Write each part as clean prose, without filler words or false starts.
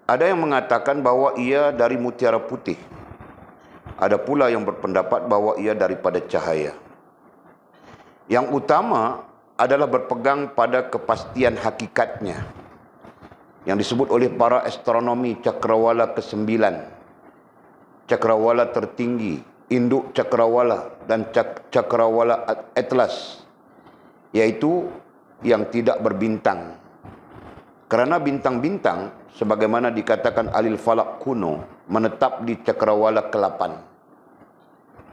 Ada yang mengatakan bahawa ia dari mutiara putih. Ada pula yang berpendapat bahawa ia daripada cahaya. Yang utama adalah berpegang pada kepastian hakikatnya, yang disebut oleh para astronomi cakrawala ke-9, cakrawala tertinggi, induk cakrawala dan cakrawala Atlas, yaitu yang tidak berbintang. Kerana bintang-bintang, sebagaimana dikatakan ahli falak kuno, menetap di cakrawala ke-8.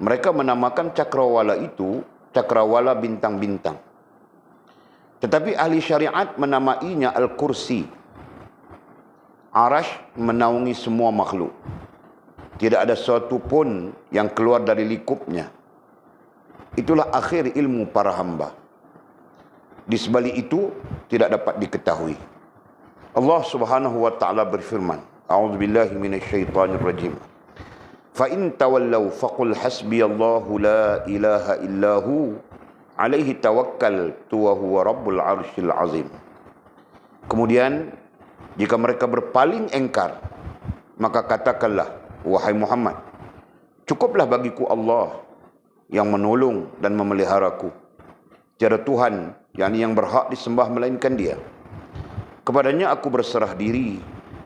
Mereka menamakan cakrawala itu cakrawala bintang-bintang. Tetapi ahli syariat menamainya Al-Kursi. Arash menaungi semua makhluk. Tidak ada sesuatu pun yang keluar dari likupnya. Itulah akhir ilmu para hamba. Di sebalik itu tidak dapat diketahui. Allah Subhanahu wa taala berfirman, A'udzubillahi minasyaitonirrajim. Fa in tawallaw faqul hasbiyallahu la ilaha illahu alaihi tawakkaltu wa huwa rabbul arsyil azim. Kemudian jika mereka berpaling engkar, maka katakanlah, wahai Muhammad, cukuplah bagiku Allah yang menolong dan memeliharaku. Tiada Tuhan yang berhak disembah melainkan Dia. Kepadanya aku berserah diri,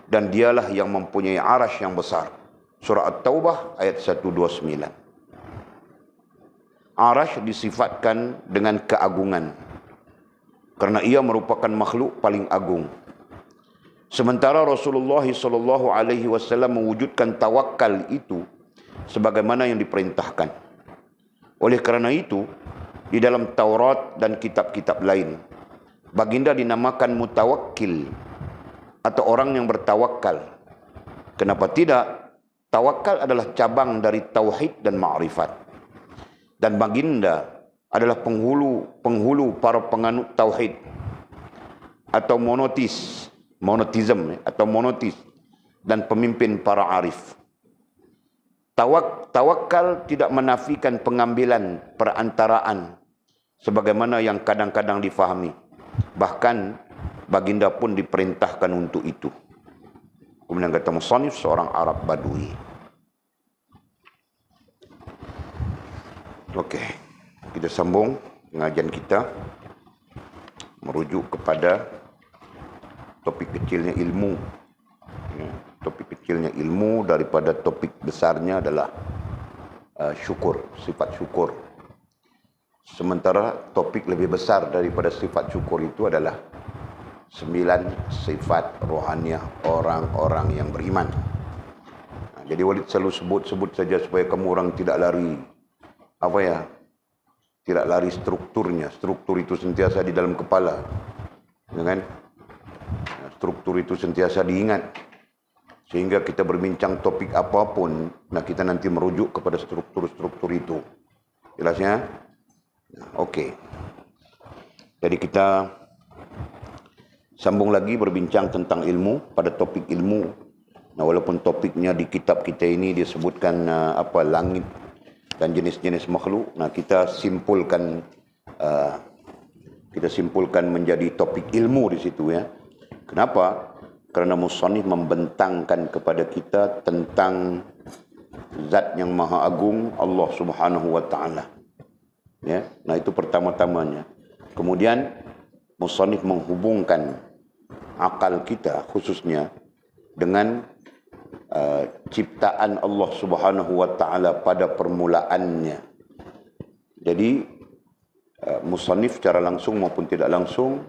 dan Dialah yang mempunyai arash yang besar. Surah At-Taubah ayat 129. Arash disifatkan dengan keagungan, kerana ia merupakan makhluk paling agung. Sementara Rasulullah SAW mewujudkan tawakal itu sebagaimana yang diperintahkan. Oleh kerana itu, di dalam Taurat dan kitab-kitab lain, baginda dinamakan mutawakkil atau orang yang bertawakal. Kenapa tidak? Tawakal adalah cabang dari tauhid dan ma'rifat. Dan baginda adalah penghulu para penganut tauhid atau monotism atau monotis, dan pemimpin para arif. Tawakal tidak menafikan pengambilan perantaraan sebagaimana yang kadang-kadang difahami. Bahkan baginda pun diperintahkan untuk itu. Kemudian kata musannif, seorang Arab Badui. Okey, kita sambung pengajian kita merujuk kepada topik kecilnya ilmu. Topik kecilnya ilmu daripada topik besarnya adalah syukur, sifat syukur. Sementara topik lebih besar daripada sifat syukur itu adalah 9 sifat rohaniah orang-orang yang beriman. Jadi Walid selalu sebut saja supaya kamu orang tidak lari tidak lari strukturnya. Struktur itu sentiasa di dalam kepala, ya kan? Struktur itu sentiasa diingat, sehingga kita berbincang topik apapun, kita nanti merujuk kepada struktur-struktur itu. Jelasnya? Okey. Jadi kita sambung lagi berbincang tentang ilmu pada topik ilmu. Walaupun topiknya di kitab kita ini disebutkan langit dan jenis-jenis makhluk, kita simpulkan menjadi topik ilmu di situ, ya. Kenapa? Kerana musannif membentangkan kepada kita tentang zat yang maha agung, Allah Subhanahu wa taala. Ya, itu pertama-tamanya. Kemudian musannif menghubungkan akal kita khususnya dengan ciptaan Allah Subhanahu wa taala pada permulaannya. Jadi musannif secara langsung maupun tidak langsung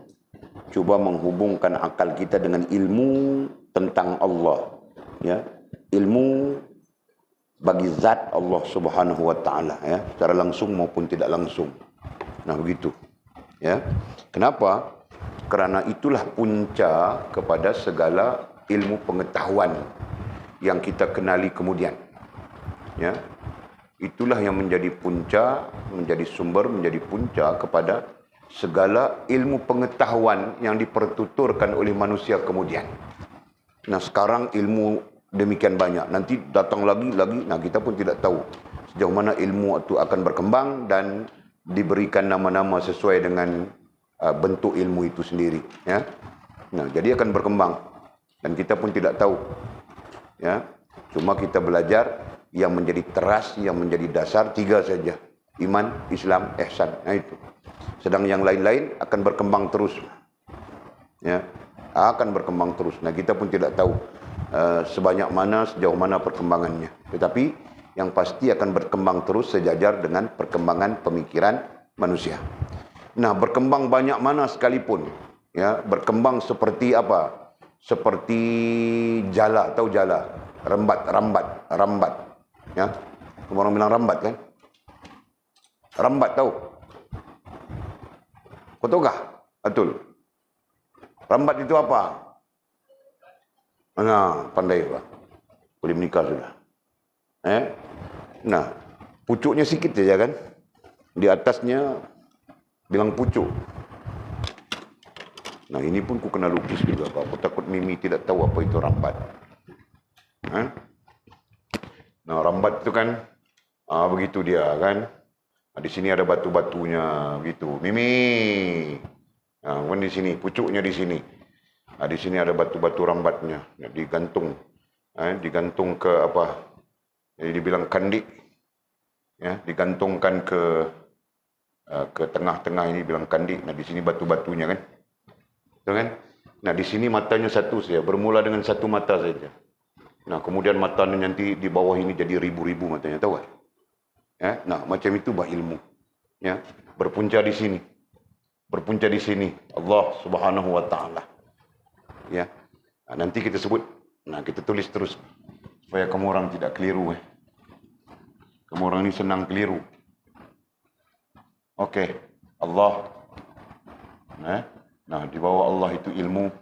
cuba menghubungkan akal kita dengan ilmu tentang Allah, ya. Ilmu bagi zat Allah Subhanahu wa taala, ya, secara langsung maupun tidak langsung. Begitu. Ya. Kenapa? Kerana itulah punca kepada segala ilmu pengetahuan yang kita kenali kemudian. Ya. Itulah yang menjadi punca, menjadi sumber, menjadi punca kepada segala ilmu pengetahuan yang dipertuturkan oleh manusia kemudian. Sekarang ilmu demikian banyak, nanti datang lagi, kita pun tidak tahu sejauh mana ilmu itu akan berkembang dan diberikan nama-nama sesuai dengan bentuk ilmu itu sendiri, ya. Jadi akan berkembang. Dan kita pun tidak tahu. Ya, cuma kita belajar yang menjadi teras, yang menjadi dasar 3 saja. Iman, Islam, ihsan. Nah itu. Sedang yang lain-lain akan berkembang terus. Ya, akan berkembang terus. Nah kita pun tidak tahu sebanyak mana, sejauh mana perkembangannya. Tetapi yang pasti akan berkembang terus sejajar dengan perkembangan pemikiran manusia. Nah, berkembang banyak mana sekalipun, ya, berkembang seperti apa? Seperti jala, tahu jala? Rambat. Ya. Semua orang bilang rambat kan? Rambat tahu? Kau tahu kah? Betul. Rambat itu apa? Nah, pandai Pak. Boleh menikah sudah. Nah, pucuknya sikit saja kan? Di atasnya bilang pucuk. Nah, ini pun ku kena lukis juga Pak. Aku takut Mimi tidak tahu apa itu rambat. Nah, rambat itu kan begitu dia kan. Nah, di sini ada batu-batunya gitu. Mimi. Nah, kan di sini, pucuknya di sini. Nah, di sini ada batu-batu rambatnya. Nah, digantung. Digantung ke apa? Jadi dibilang kandik. Ya, digantungkan ke tengah-tengah ini bilang kandik. Nah, di sini batu-batunya kan. Betul kan? Nah, di sini matanya satu saja. Bermula dengan satu mata saja. Nah, kemudian matanya nanti di bawah ini jadi ribu-ribu matanya. Tahu kan? Ya, nah, macam itu bah ilmu. Ya, berpunca di sini. Berpunca di sini. Allah Subhanahu wa Ta'ala. Ya. Nah, nanti kita sebut. Nah, kita tulis terus. Supaya kamu orang tidak keliru. Kamu orang ini senang keliru. Oke. Allah. Nah, di bawah Allah itu ilmu.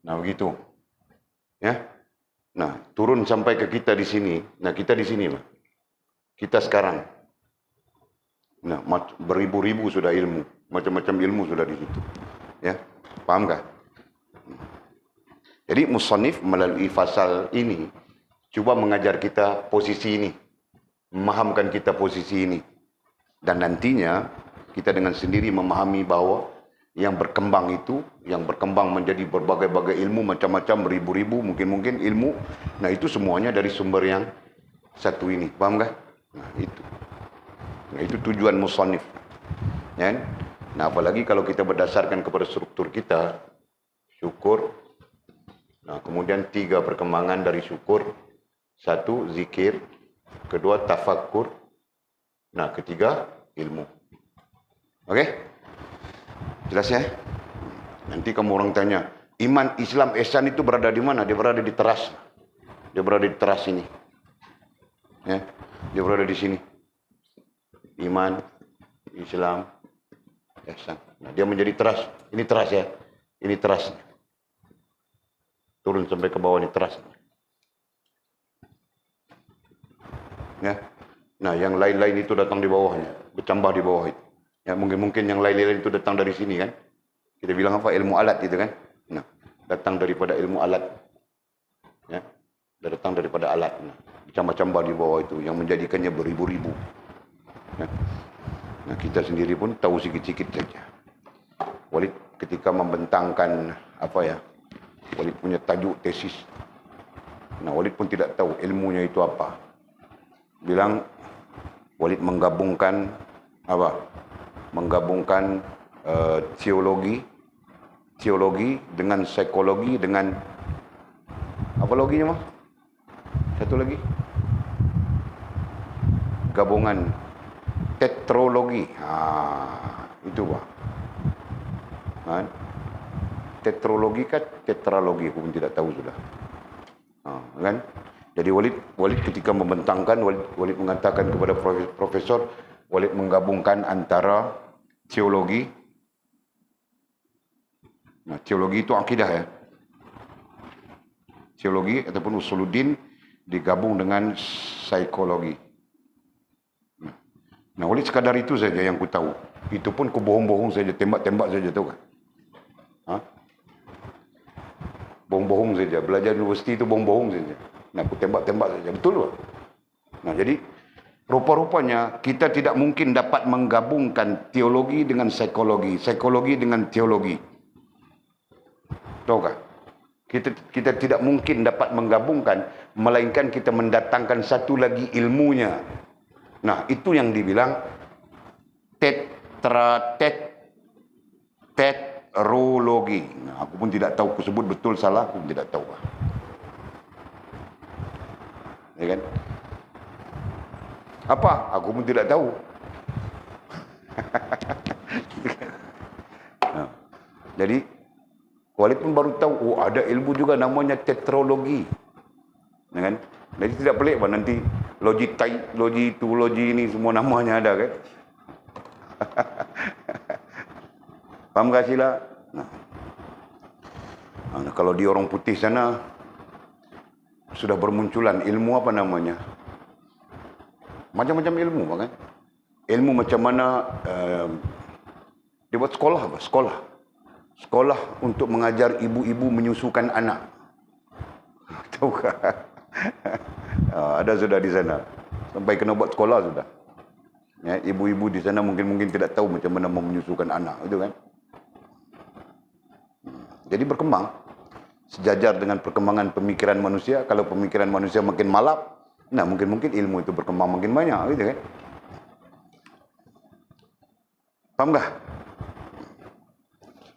Nah, begitu. Ya. Nah, turun sampai ke kita di sini. Nah, kita di sini, Pak. Kita sekarang. Nah, beribu-ribu sudah ilmu. Macam-macam ilmu sudah di situ. Ya. Paham kah? Jadi musannif melalui fasal ini cuba mengajar kita posisi ini. Memahamkan kita posisi ini. Dan nantinya kita dengan sendiri memahami bahwa yang berkembang itu, yang berkembang menjadi berbagai-bagai ilmu, macam-macam, beribu-ribu, mungkin-mungkin ilmu. Nah, itu semuanya dari sumber yang satu ini. Paham kah? Nah, itu. Nah, itu tujuan musannif. Ya? Nah, apalagi kalau kita berdasarkan kepada struktur kita, syukur. Nah, kemudian 3 perkembangan dari syukur. 1, zikir. 2, tafakkur. Nah, 3, ilmu. Oke? Jelas ya? Nanti kamu orang tanya, iman, Islam, ihsan itu berada di mana? Dia berada di teras. Dia berada di teras ini. Ya? Dia berada di sini. Iman, Islam, ihsan. Nah, dia menjadi teras. Ini teras ya. Ini teras. Turun sampai ke bawah ini teras. Ya. Nah, yang lain-lain itu datang di bawahnya, bercambah di bawah itu. Ya, mungkin yang lain-lain itu datang dari sini kan. Kita bilang apa? Ilmu alat itu kan. Nah, datang daripada ilmu alat. Ya. Datang daripada alat. Nah, bercambah-cambah di bawah itu yang menjadikannya beribu-ribu. Ya. Nah, kita sendiri pun tahu sikit-sikit saja. Walid ketika membentangkan apa ya? Walid punya tajuk tesis. Nah, Walid pun tidak tahu ilmunya itu apa. Bilang Walid menggabungkan apa? Menggabungkan teologi dengan psikologi dengan apa loginya Mas? Satu lagi. Gabungan tetralogi. Itu Pak. Tetralogi kan tetralogi, aku pun tidak tahu sudah. Kan? Jadi Walid ketika membentangkan, Walid mengatakan kepada profesor, Walid menggabungkan antara teologi. Nah, teologi itu akidah ya. Teologi ataupun usuluddin digabung dengan psikologi. Nah, Walid sekadar itu saja yang ku tahu. Itu pun ku bohong-bohong saja, tembak-tembak saja, tahu kan? Bohong-bohong saja. Belajar universiti itu bohong-bohong saja. Nah, aku tembak-tembak saja. Betul loh. Nah, jadi rupa-rupanya kita tidak mungkin dapat menggabungkan teologi dengan psikologi, psikologi dengan teologi. Tahu kah? Kita tidak mungkin dapat menggabungkan, melainkan kita mendatangkan satu lagi ilmunya. Nah, itu yang dibilang tetrologi. Nah, aku pun tidak tahu, aku sebut betul salah, aku pun tidak tahu. Ya kan? Apa? Aku pun tidak tahu. Nah, jadi walaupun baru tahu, oh ada ilmu juga namanya tetralogi. Ya kan? Jadi tidak pelik bah nanti logi tai, logi itu, logi ini semua namanya ada kan? Faham tak sila? Nah, kalau di orang putih sana sudah bermunculan ilmu apa namanya? Macam-macam ilmu kan? Ilmu macam mana dia buat sekolah apa? Sekolah untuk mengajar ibu-ibu menyusukan anak. Tahukah? Ada sudah di sana. Sampai kena buat sekolah sudah. Ya, ibu-ibu di sana mungkin tidak tahu macam mana menyusukan anak, itu kan? Jadi berkembang sejajar dengan perkembangan pemikiran manusia. Kalau pemikiran manusia makin malap, nah mungkin ilmu itu berkembang makin banyak, gitu kan? Faham tak?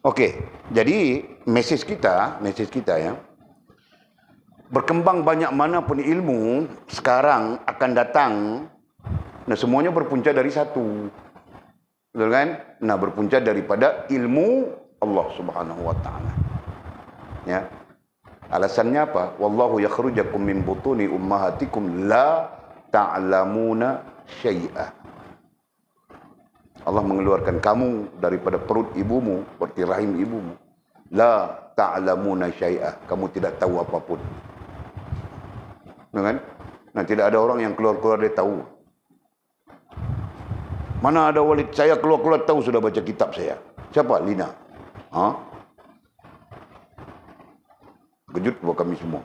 Okey, jadi mesej kita ya, berkembang banyak mana pun ilmu sekarang akan datang. Nah, semuanya berpunca dari satu. Betul kan? Nah, berpunca daripada ilmu Allah Subhanahu wa taala. Ya. Alasannya apa? Wallahu yakhrujakum min butuni ummahatikum la ta'lamuna syai'a. Allah mengeluarkan kamu daripada perut ibumu, seperti rahim ibumu. La ta'lamuna syai'a. Kamu tidak tahu apapun. Betul kan? Nah, tidak ada orang yang keluar-keluar dia tahu. Mana ada walid saya keluar-keluar tahu sudah baca kitab saya. Siapa? Lina. Kejut buat kami semua.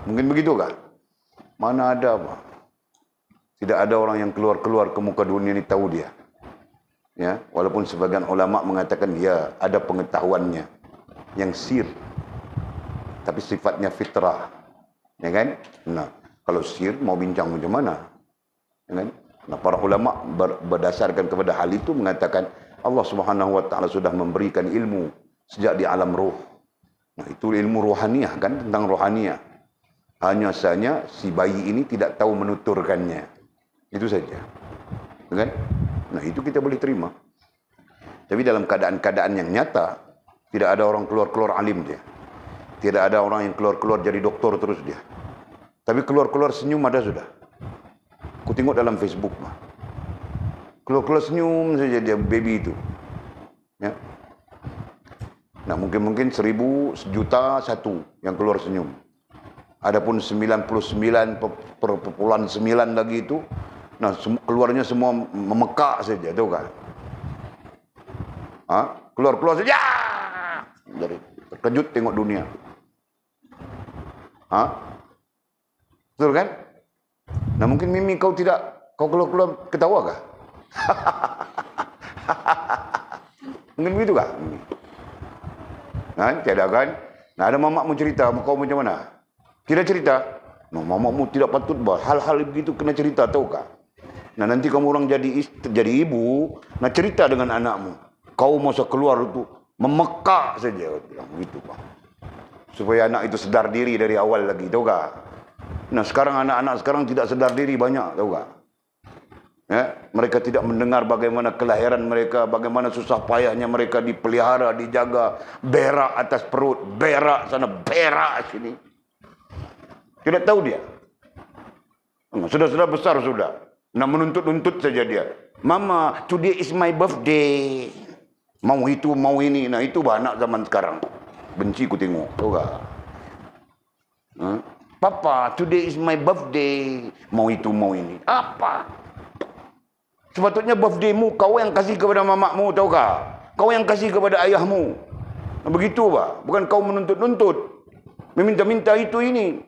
Mungkin begitu kah? Mana ada apa? Tidak ada orang yang keluar-keluar ke muka dunia ini tahu dia. Ya, walaupun sebagian ulama mengatakan ya ada pengetahuannya yang sir. Tapi sifatnya fitrah. Ya kan? Nah, kalau sir mau bincang macam mana? Ya kan? Nah, para ulama berdasarkan kepada hal itu mengatakan Allah Subhanahu wa taala sudah memberikan ilmu sejak di alam roh. Nah, itu ilmu rohaniah kan, tentang rohaniah. Hanya saja si bayi ini tidak tahu menuturkannya. Itu saja. Kan? Nah, itu kita boleh terima. Tapi dalam keadaan-keadaan yang nyata, tidak ada orang keluar-keluar alim dia. Tidak ada orang yang keluar-keluar jadi doktor terus dia. Tapi keluar-keluar senyum ada sudah. Aku tengok dalam Facebook mah. Keluar-keluar senyum saja dia baby itu. Ya. Nah, mungkin 1,000, sejuta, satu yang keluar senyum. Adapun 99,9 lagi itu, nah keluarnya semua memekak saja, tahu kan? Keluar saja. Jadi terkejut tengok dunia. Betul kan? Nah, mungkin Mimi kau keluar ketawa kah? Mungkin begitu kah? Tiada kan? Nah, ada mamakmu cerita, kau macam mana? Tidak cerita. Nah, mamakmu tidak patut bah. Hal-hal begitu kena cerita, tahu kah? Nah, nanti kamu orang jadi ibu, nah cerita dengan anakmu. Kau masa keluar itu memekak saja, bilang begitu bah. Supaya anak itu sedar diri dari awal lagi, tahu kah? Nah, sekarang anak-anak sekarang tidak sedar diri banyak, tahu tak? Ya, mereka tidak mendengar bagaimana kelahiran mereka, bagaimana susah payahnya mereka dipelihara, dijaga, berak atas perut, berak sana, berak sini. Tidak tahu dia. Sudah besar sudah. Nah, menuntut-nuntut saja dia. Mama, today is my birthday. Mau itu, mau ini. Nah, itu anak zaman sekarang. Benci ku tengok, tahu tak? Papa, today is my birthday. Mau itu, mau ini. Apa? Sepatutnya birthdaymu kau yang kasih kepada mamakmu, tahu kah? Kau yang kasih kepada ayahmu. Begitu, Pak. Bukan kau menuntut-nuntut. Meminta-minta itu ini.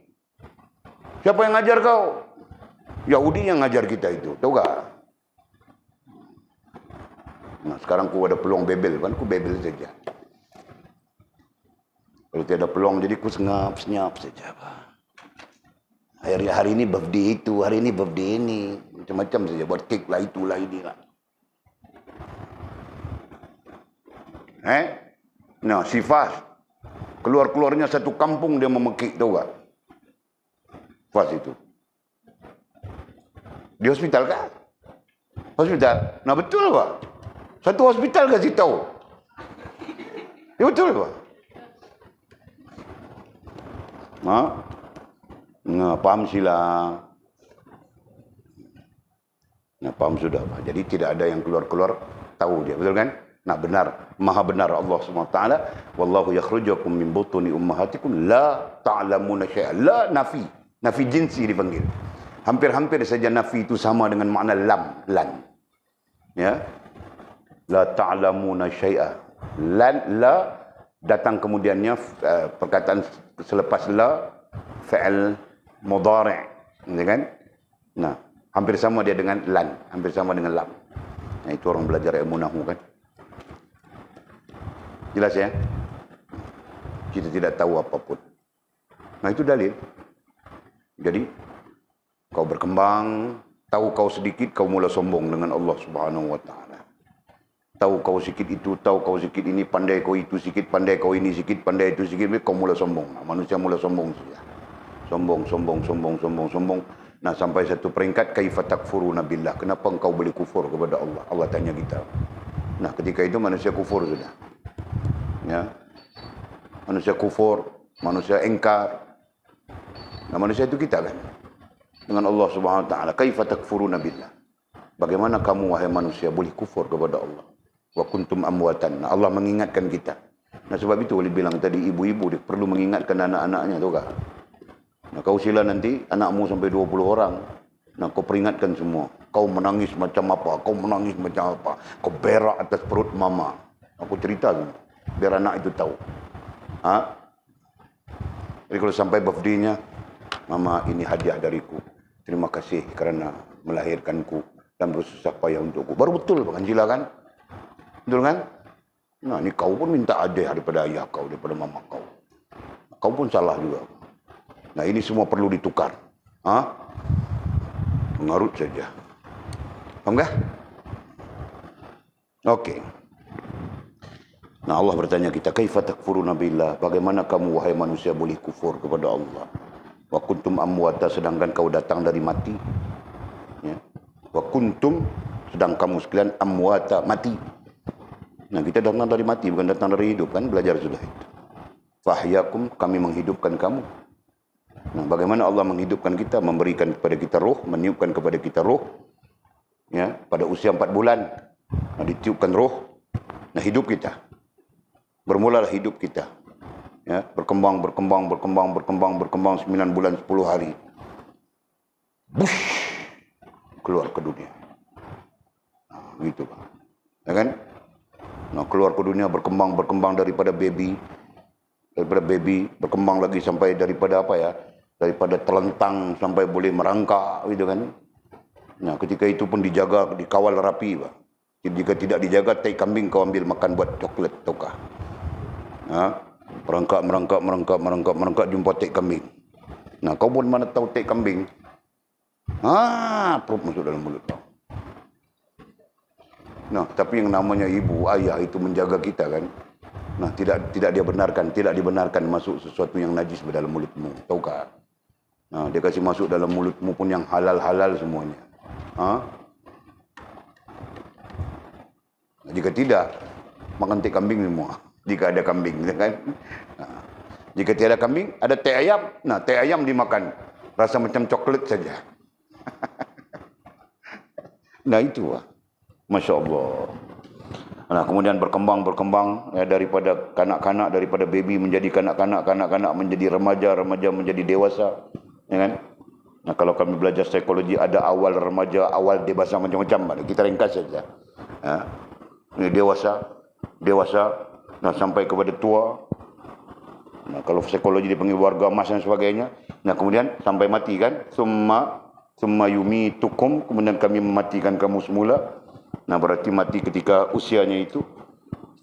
Siapa yang ngajar kau? Yahudi yang ngajar kita itu, tahu kah? Nah, sekarang ku ada peluang bebel, kan ku bebel saja. Kalau tiada peluang, jadi ku senyap saja. Hari ini birthday itu, hari ini birthday ini. Macam-macam saja, buat kek lah, itulah, inilah. Nah, si Fas, keluar-keluarnya satu kampung dia memekik, tahu tak? Fas itu. Di hospital kah? Hospital? Nah betul apa? Satu hospital kasih tahu. Ya betul apa? Nah, paham sila. Nah, paham sudah. Jadi tidak ada yang keluar-keluar tahu dia, betul kan? Nah, benar, maha benar Allah SWT. Wallahu yakhrujukum min butuni ummahatikum la ta'lamuna syai'an. La nafi. Nafi jinsi dipanggil. Hampir-hampir saja nafi itu sama dengan makna lan. Ya. La ta'lamuna syai'an. La datang kemudiannya perkataan selepas la fi'il mudhari', ya kan? Nah, hampir sama dia dengan lan, hampir sama dengan lam. Nah, itu orang belajar ilmu nahwu kan. Jelas ya? Kita tidak tahu apapun. Nah, itu dalil. Jadi, kau berkembang, tahu kau sedikit, kau mula sombong dengan Allah Subhanahu wa taala. Tahu kau sikit itu, tahu kau sikit ini, pandai kau itu sikit, pandai kau ini sikit, pandai itu sikit, kau mula sombong. Nah, manusia mula sombong saja. Sombong. Nah, sampai satu peringkat, kaifa takfuruna billah. Kenapa engkau boleh kufur kepada Allah? Allah tanya kita. Nah, ketika itu manusia kufur sudah. Ya. Manusia kufur, manusia engkar. Nah, manusia itu kita kan. Dengan Allah Subhanahu wa taala, kaifa takfuruna billah. Bagaimana kamu wahai manusia boleh kufur kepada Allah? Wa kuntum amwatan. Nah, Allah mengingatkan kita. Nah, sebab itu boleh bilang tadi ibu-ibu dia perlu mengingatkan anak-anaknya, tahu tak? Nah, kau sila nanti anakmu sampai 20 orang. Nah, kau peringatkan semua. Kau menangis macam apa? Kau menangis macam apa? Kau berak atas perut mama. Aku cerita semua. Biar anak itu tahu. Jadi kalau sampai birthday-nya, mama ini hadiah dariku. Terima kasih kerana melahirkanku dan bersusah payah untukku. Baru betul Bang Anjila kan? Betul kan? Nah, ni kau pun minta hadiah daripada ayah kau, daripada mama kau. Kau pun salah juga. Nah, ini semua perlu ditukar. Mengarut saja. Faham tak? Okey. Nah, Allah bertanya kita, kaifa takfuruna billah? Bagaimana kamu wahai manusia boleh kufur kepada Allah? Wa kuntum amwata, sedangkan kau datang dari mati. Ya. Wa kuntum, sedang kamu sekalian amwata, mati. Nah, kita datang dari mati, bukan datang dari hidup kan? Belajar sudah itu. Fahyakum, kami menghidupkan kamu. Nah, bagaimana Allah menghidupkan kita? Memberikan kepada kita roh, meniupkan kepada kita roh. Ya, pada usia 4 bulan. Nah, ditiupkan roh. Nah, hidup kita. Bermulalah hidup kita. Ya, berkembang 9 bulan 10 hari. Bush, keluar ke dunia. Nah, gitu Pak. Ya kan? Nah, keluar ke dunia, berkembang daripada baby, berkembang lagi sampai daripada apa ya? Daripada telentang sampai boleh merangkak, gitu kan? Nah, ketika itu pun dijaga, dikawal rapi, Pak. Jika tidak dijaga, tai kambing kau ambil makan buat coklat, taukah? Merangkak, jumpa tai kambing. Nah, kau pun mana tahu tai kambing? Perut masuk dalam mulut kau. Nah, tapi yang namanya ibu, ayah itu menjaga kita kan. Nah, tidak dibenarkan masuk sesuatu yang najis ke dalam mulutmu, taukah? Nah, dia kasih masuk dalam mulutmu pun yang halal-halal semuanya. Jika tidak, makan tai kambing semua. Jika ada kambing, kan? Nah, jika tiada kambing, ada tai ayam. Nah, tai ayam dimakan. Rasa macam coklat saja. Nah, itu lah. Masya Allah. Nah, kemudian berkembang ya, daripada kanak-kanak, daripada baby menjadi kanak-kanak menjadi remaja menjadi dewasa. Ya kan? Nah, kalau kami belajar psikologi, ada awal remaja, awal dewasa, macam-macam. Kita ringkas saja. Ini dewasa, nah sampai kepada tua. Nah, kalau psikologi dipanggil warga emas dan sebagainya. Nah, kemudian sampai mati kan? Summa yumitukum, kemudian kami mematikan kamu semula. Nah, berarti mati ketika usianya itu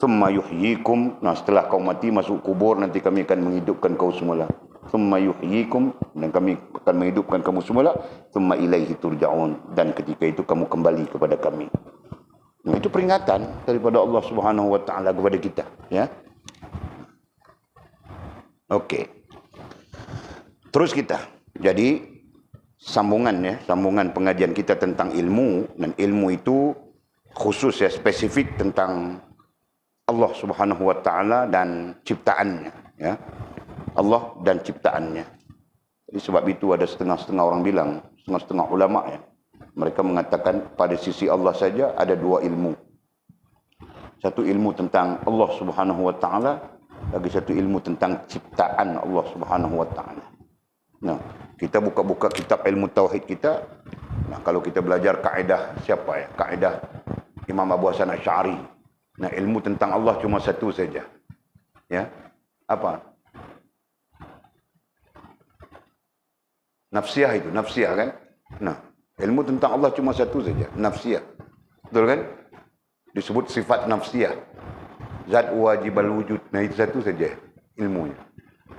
thumma yuhyikum. Nah, setelah kau mati masuk kubur, nanti kami akan menghidupkan kau semula. Thumma yuhyikum, dan kami akan menghidupkan kamu semula. Thumma ilaihi turja'un, dan ketika itu kamu kembali kepada kami. Nah, itu peringatan daripada Allah Subhanahu wa taala kepada kita, ya. Okey. Terus kita. Jadi sambungan, ya, sambungan pengajian kita tentang ilmu, dan ilmu itu khusus, ya, spesifik tentang Allah Subhanahu wa taala dan ciptaannya, ya. Allah dan ciptaannya. Jadi sebab itu ada setengah-setengah orang bilang, setengah-setengah ulama, ya, mereka mengatakan pada sisi Allah saja ada dua ilmu. Satu ilmu tentang Allah Subhanahu wa taala, lagi satu ilmu tentang ciptaan Allah Subhanahu wa taala. Nah, kita buka-buka kitab ilmu tauhid kita. Nah, kalau kita belajar kaedah siapa, ya? Kaedah Imam Abu Hasan Asy'ari. Nah, ilmu tentang Allah cuma satu saja. Ya. Apa? Nafsiyah itu, nafsiyah kan? Nah, ilmu tentang Allah cuma satu saja, nafsiyah. Betul kan? Disebut sifat nafsiyah. Zat wajibal wujud. Nah, itu satu saja ilmunya.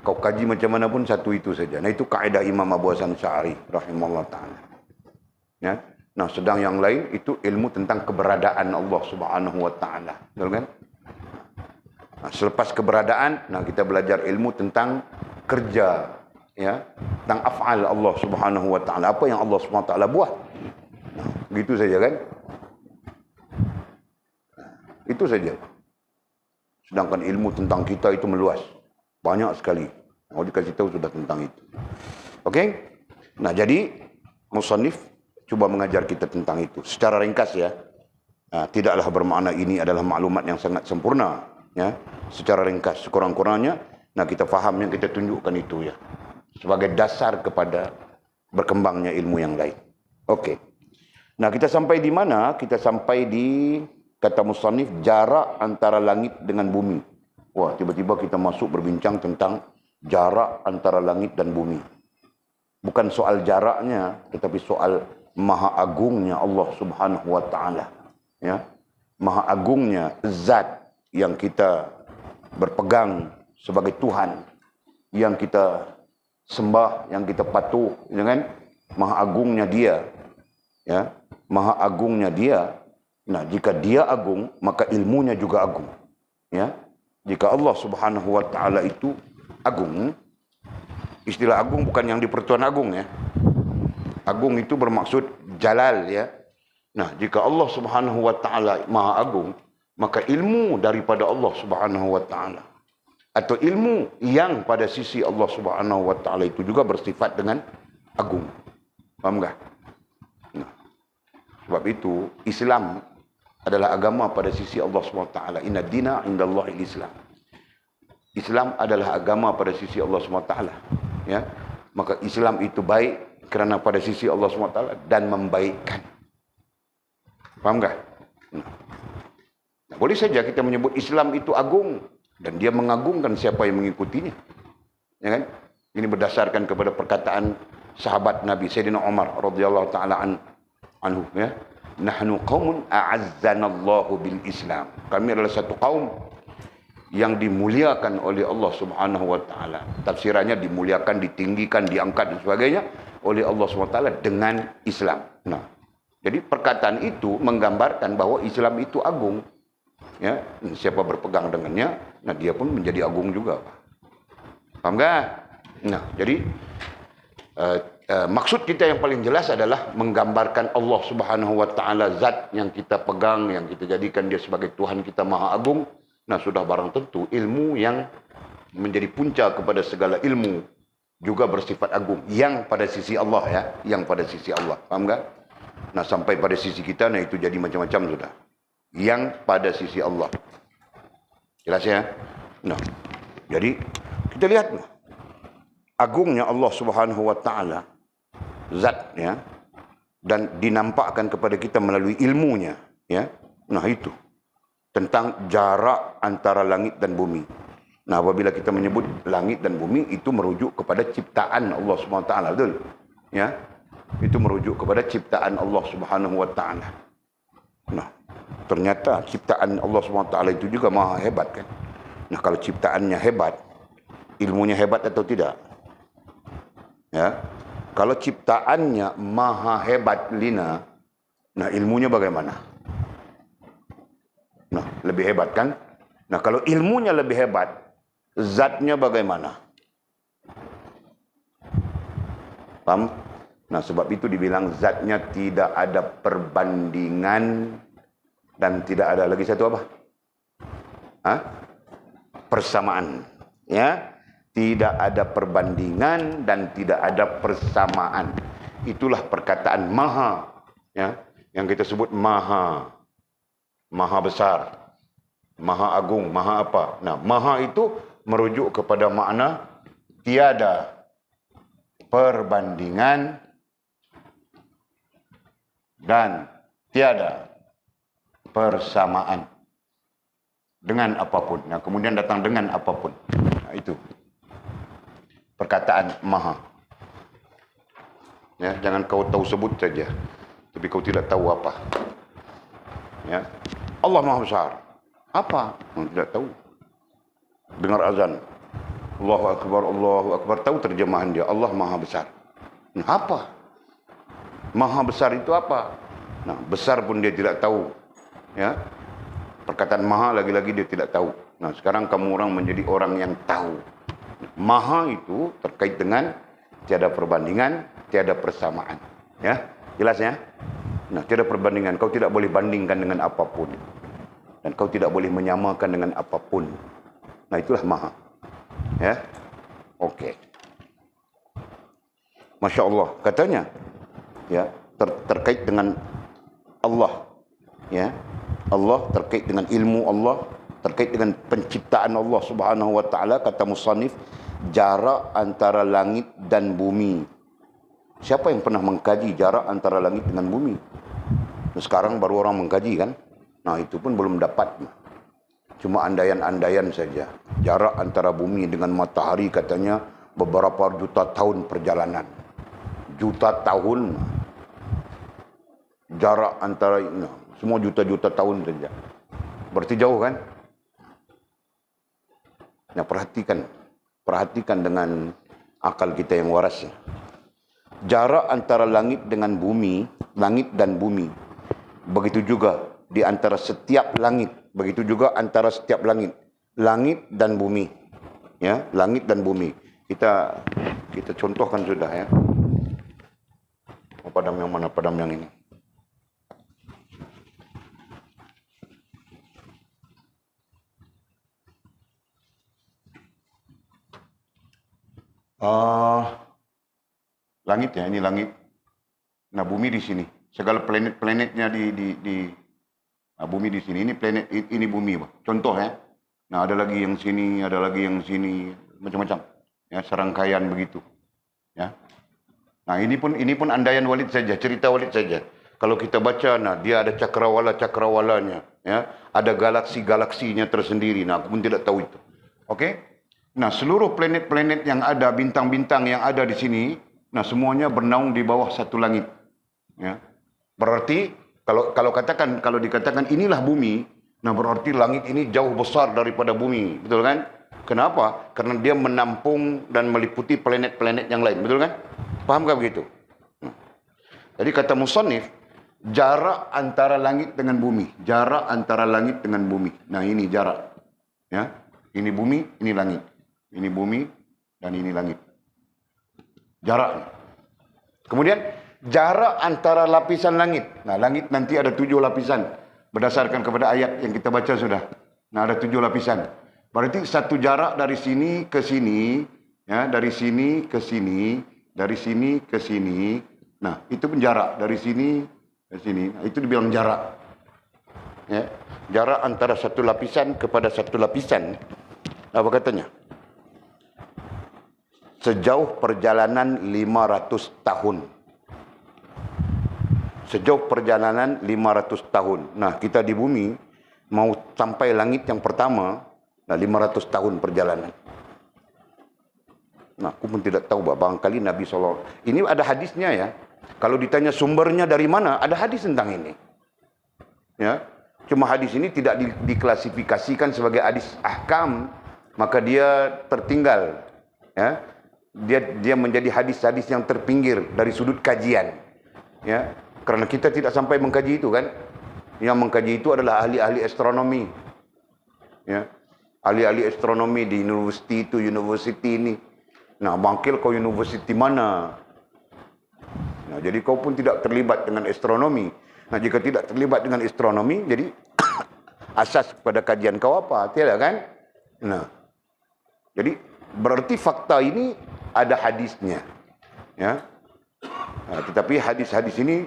Kau kaji macam mana pun satu itu saja. Nah, itu kaedah Imam Abu Hasan Asy'ari rahimahullah taala. Ya. Nah, sedang yang lain itu ilmu tentang keberadaan Allah Subhanahu wa taala. Betul kan? Nah, selepas keberadaan, nah kita belajar ilmu tentang kerja, ya, tentang af'al Allah Subhanahu wa taala. Apa yang Allah Subhanahu wa taala buat. Nah, begitu saja kan? Itu saja. Sedangkan ilmu tentang kita itu meluas. Banyak sekali. Mau dikasih tahu sudah tentang itu. Okey? Nah, jadi musannif cuba mengajar kita tentang itu. Secara ringkas, ya. Nah, tidaklah bermakna ini adalah maklumat yang sangat sempurna, ya. Secara ringkas, sekurang-kurangnya, nah kita faham yang kita tunjukkan itu, ya. Sebagai dasar kepada berkembangnya ilmu yang lain. Okey. Nah, kita sampai di mana? Kita sampai di kata musannif jarak antara langit dengan bumi. Wah, tiba-tiba kita masuk berbincang tentang jarak antara langit dan bumi. Bukan soal jaraknya, tetapi soal maha agungnya Allah Subhanahu wa taala, ya. Maha agungnya zat yang kita berpegang sebagai Tuhan, yang kita sembah, yang kita patuh, dengan maha agungnya Dia, ya. Maha agungnya Dia. Nah, jika Dia agung, maka ilmunya juga agung, ya. Jika Allah Subhanahu wa taala itu agung, istilah agung bukan yang di Pertuan Agung, ya. Agung itu bermaksud jalal, ya. Nah, jika Allah Subhanahu wa taala maha agung, maka ilmu daripada Allah Subhanahu wa taala atau ilmu yang pada sisi Allah Subhanahu wa taala itu juga bersifat dengan agung. Paham enggak? Nah, sebab itu Islam adalah agama pada sisi Allah SWT. Inna dina indallahil Islam. Islam adalah agama pada sisi Allah SWT. Ya. Maka Islam itu baik kerana pada sisi Allah SWT dan membaikkan. Faham tak? Nah, boleh saja kita menyebut Islam itu agung dan dia mengagungkan siapa yang mengikutinya. Ya kan? Ini berdasarkan kepada perkataan sahabat Nabi Sayyidina Umar radhiyallahu taala anhu, ya. Nahnu qaumun a'azzanallahu bil Islam. Kami adalah satu kaum yang dimuliakan oleh Allah Subhanahu wa taala. Tafsirannya dimuliakan, ditinggikan, diangkat dan sebagainya oleh Allah Subhanahu wa taala dengan Islam. Nah, jadi perkataan itu menggambarkan bahwa Islam itu agung. Ya, siapa berpegang dengannya, nah dia pun menjadi agung juga. Paham enggak? Nah, jadi maksud kita yang paling jelas adalah menggambarkan Allah Subhanahu wa taala zat yang kita pegang, yang kita jadikan dia sebagai Tuhan kita maha agung. Nah, sudah barang tentu ilmu yang menjadi punca kepada segala ilmu juga bersifat agung yang pada sisi Allah, ya, yang pada sisi Allah. Paham enggak? Nah, sampai pada sisi kita, nah itu jadi macam-macam sudah. Yang pada sisi Allah. Jelas, ya? Nah, jadi kita lihat agungnya Allah Subhanahu wa taala zat, ya, dan dinampakkan kepada kita melalui ilmunya, ya. Nah, itu tentang jarak antara langit dan bumi. Nah, apabila kita menyebut langit dan bumi itu merujuk kepada ciptaan Allah Subhanahu wa taala, betul? Ya. Itu merujuk kepada ciptaan Allah Subhanahu wa taala. Nah, ternyata ciptaan Allah SWT itu juga maha hebat kan. Nah, kalau ciptaannya hebat, ilmunya hebat atau tidak? Ya. Kalau ciptaannya maha hebat lina, nah ilmunya bagaimana? Nah, lebih hebat kan? Nah, kalau ilmunya lebih hebat, zatnya bagaimana? Paham? Nah, sebab itu dibilang zatnya tidak ada perbandingan dan tidak ada lagi satu apa? Hah? Persamaan. Ya, tidak ada perbandingan dan tidak ada persamaan. Itulah perkataan maha, ya, yang kita sebut maha. Maha besar, maha agung, maha apa. Nah, maha itu merujuk kepada makna tiada perbandingan dan tiada persamaan dengan apapun. Nah, kemudian datang dengan apapun. Nah, itu perkataan maha. Ya, jangan kau tahu sebut saja, tapi kau tidak tahu apa. Ya, Allah Maha Besar. Apa? Tidak tahu. Dengar azan, Allahu Akbar, Allahu Akbar, tahu terjemahan dia, Allah Maha Besar. Nah, apa? Maha besar itu apa? Nah, besar pun dia tidak tahu. Ya, perkataan maha lagi-lagi dia tidak tahu. Nah, sekarang kamu orang menjadi orang yang tahu. Maha itu terkait dengan tiada perbandingan, tiada persamaan. Ya, jelas ya? Nah, tiada perbandingan. Kau tidak boleh bandingkan dengan apapun. Dan kau tidak boleh menyamakan dengan apapun. Nah, itulah maha. Ya, oke. Masya Allah. Katanya, ya, terkait dengan Allah. Ya, Allah terkait dengan ilmu Allah, terkait dengan penciptaan Allah Subhanahu wa taala, kata musannif, jarak antara langit dan bumi. Siapa yang pernah mengkaji jarak antara langit dengan bumi? Sekarang baru orang mengkaji kan? Nah, itu pun belum dapat. Cuma andaian-andaian saja. Jarak antara bumi dengan matahari katanya beberapa juta tahun perjalanan. Juta tahun. Jarak antara, nah, semua juta-juta tahun saja. Berarti jauh kan? Nah, perhatikan dengan akal kita yang waras. Jarak antara langit dengan bumi, langit dan bumi. Begitu juga di antara setiap langit, begitu juga antara setiap langit. Langit dan bumi. Ya, langit dan bumi. Kita contohkan sudah ya. Padam yang mana? Padam yang ini. Langit ya, ini langit. Nah, bumi di sini. Segala planet-planetnya nah, bumi di sini. Ini planet, ini bumi, Pak. Contoh ya. Nah, ada lagi yang sini, ada lagi yang sini, macam-macam. Ya, serangkaian begitu. Ya. Nah, ini pun andaian Walid saja, cerita Walid saja. Kalau kita baca, nah, dia ada cakrawala-cakrawalanya, ya. Ada galaksi-galaksinya tersendiri. Nah, aku pun tidak tahu itu. Oke? Nah, seluruh planet-planet yang ada, bintang-bintang yang ada di sini, nah, semuanya bernaung di bawah satu langit. Ya. Berarti kalau dikatakan inilah bumi, nah berarti langit ini jauh besar daripada bumi, betul kan? Kenapa? Karena dia menampung dan meliputi planet-planet yang lain, betul kan? Pahamkah begitu? Nah. Jadi kata musannif, jarak antara langit dengan bumi, jarak antara langit dengan bumi. Nah, ini jarak. Ya. Ini bumi, ini langit. Ini bumi dan ini langit. Jarak. Kemudian jarak antara lapisan langit. Nah, langit nanti ada 7 lapisan. Berdasarkan kepada ayat yang kita baca sudah. Nah, ada 7 lapisan. Berarti satu jarak dari sini ke sini. Ya, dari sini ke sini. Dari sini ke sini. Nah, itu pun jarak. Dari sini ke sini. Nah, itu dibilang jarak. Ya, jarak antara satu lapisan kepada satu lapisan. Apa katanya? Sejauh perjalanan 500 tahun. Sejauh perjalanan 500 tahun. Nah, kita di bumi mau sampai langit yang pertama, nah 500 tahun perjalanan. Nah, aku pun tidak tahu, barangkali Nabi SAW. Ini ada hadisnya ya. Kalau ditanya sumbernya dari mana, ada hadis tentang ini. Ya. Cuma hadis ini tidak diklasifikasikan sebagai hadis ahkam, maka dia tertinggal, ya. Dia menjadi hadis-hadis yang terpinggir dari sudut kajian, ya. Karena kita tidak sampai mengkaji itu, kan. Yang mengkaji itu adalah ahli-ahli astronomi, ya. Ahli-ahli astronomi di university ini. Nah, bangkil kau university mana? Nah, jadi kau pun tidak terlibat dengan astronomi. Nah, jika tidak terlibat dengan astronomi, jadi asas pada kajian kau apa? Tidak, kan? Nah, jadi berarti fakta ini ada hadisnya, ya. Nah, tetapi hadis-hadis ini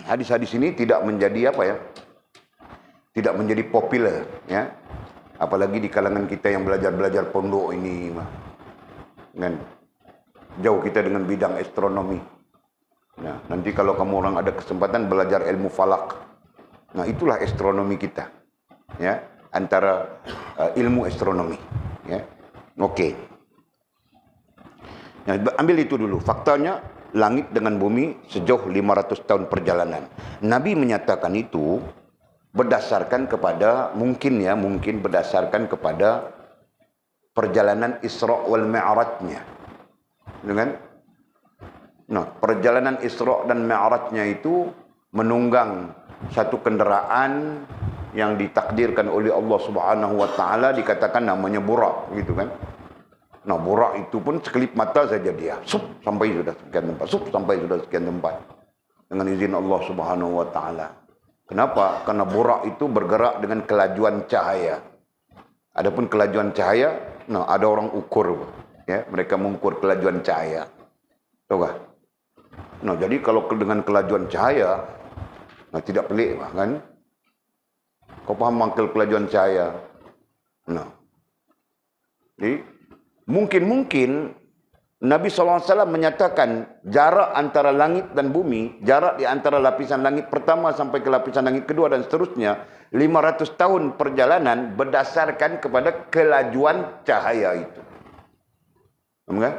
hadis-hadis ini tidak menjadi apa, ya? Tidak menjadi populer, ya. Apalagi di kalangan kita yang belajar pondok ini, kan? Jauh kita dengan bidang astronomi. Nah, nanti kalau kamu orang ada kesempatan belajar ilmu falak, nah itulah astronomi kita, ya, antara ilmu astronomi, ya. Oke. Nah, ambil itu dulu. Faktanya langit dengan bumi sejauh 500 tahun perjalanan. Nabi menyatakan itu berdasarkan kepada mungkin berdasarkan kepada perjalanan Isra wal Mi'rajnya. Dengan perjalanan Isra dan Mi'rajnya itu menunggang satu kenderaan yang ditakdirkan oleh Allah Subhanahu wa taala, dikatakan namanya Burak, gitu kan. Nah, Burak itu pun sekelip mata saja dia sampai sudah sekian tempat, sampai sudah sekian tempat dengan izin Allah Subhanahu wa taala. Kenapa? Karena Burak itu bergerak dengan kelajuan cahaya. Adapun kelajuan cahaya, ada orang ukur, ya, mereka mengukur kelajuan cahaya. Tahu tak? Nah, jadi kalau dengan kelajuan cahaya, tidak pelik, kan? Kau paham mangkel kelajuan cahaya? Nah, jadi mungkin Nabi SAW menyatakan jarak antara langit dan bumi, jarak di antara lapisan langit pertama sampai ke lapisan langit kedua dan seterusnya, 500 tahun perjalanan berdasarkan kepada kelajuan cahaya itu. Kan?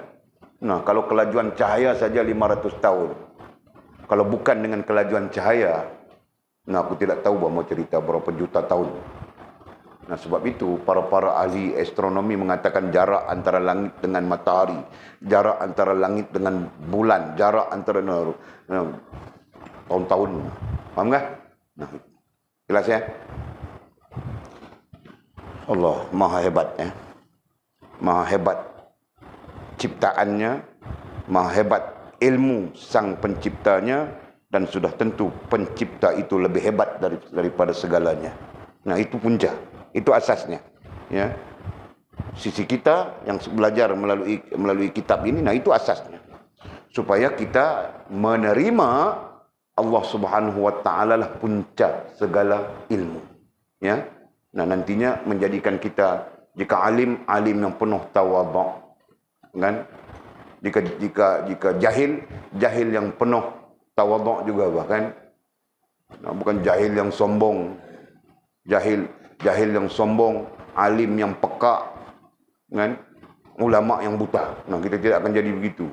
Nah, kalau kelajuan cahaya saja 500 tahun. Kalau bukan dengan kelajuan cahaya, aku tidak tahu mau cerita berapa juta tahun. Nah, sebab itu para ahli astronomi mengatakan jarak antara langit dengan matahari, jarak antara langit dengan bulan, jarak antara tahun-tahun. Paham tak? Nah, jelas, ya? Allah maha hebat, ya. Maha hebat ciptaannya, maha hebat ilmu sang penciptanya, dan sudah tentu pencipta itu lebih hebat daripada segalanya. Nah, itu punca, itu asasnya, ya. Sisi kita yang belajar melalui kitab ini, itu asasnya, supaya kita menerima Allah Subhanahu wa taala lah puncak segala ilmu, ya. Nah, nantinya menjadikan kita, jika alim yang penuh tawadhu, kan? Jika jahil yang penuh tawadhu juga, bahkan. Nah, bukan jahil yang sombong, jahil yang sombong, alim yang peka, kan? Ulama yang buta. Nah, kita tidak akan jadi begitu.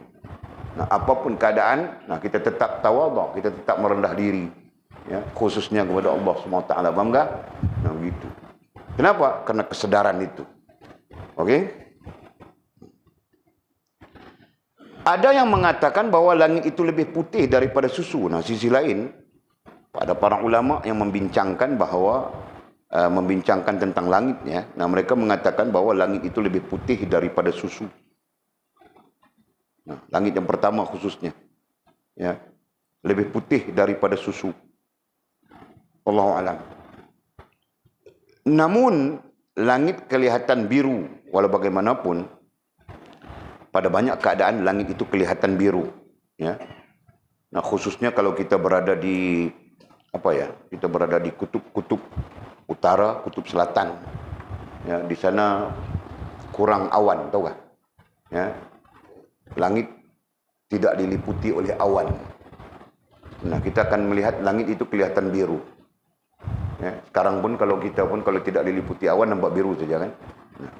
Nah, apapun keadaan, kita tetap tawadhu, kita tetap merendah diri, ya, khususnya kepada Allah SWT. Paham tak? Nah, begitu. Kenapa? Karena kesedaran itu. Okey? Ada yang mengatakan bahwa langit itu lebih putih daripada susu. Nah, sisi lain, ada para ulama yang membincangkan tentang langitnya. Nah, mereka mengatakan bahwa langit itu lebih putih daripada susu. Nah, langit yang pertama khususnya, ya, lebih putih daripada susu. Wallahu a'lam. Namun langit kelihatan biru, walau bagaimanapun pada banyak keadaan langit itu kelihatan biru, ya. Nah, khususnya kalau kita berada di kita berada di kutub utara, kutub selatan, ya, di sana kurang awan, tahu tak? Ya, langit tidak diliputi oleh awan. Nah, kita akan melihat langit itu kelihatan biru. Ya, sekarang pun kalau tidak diliputi awan nampak biru saja, kan? Nah,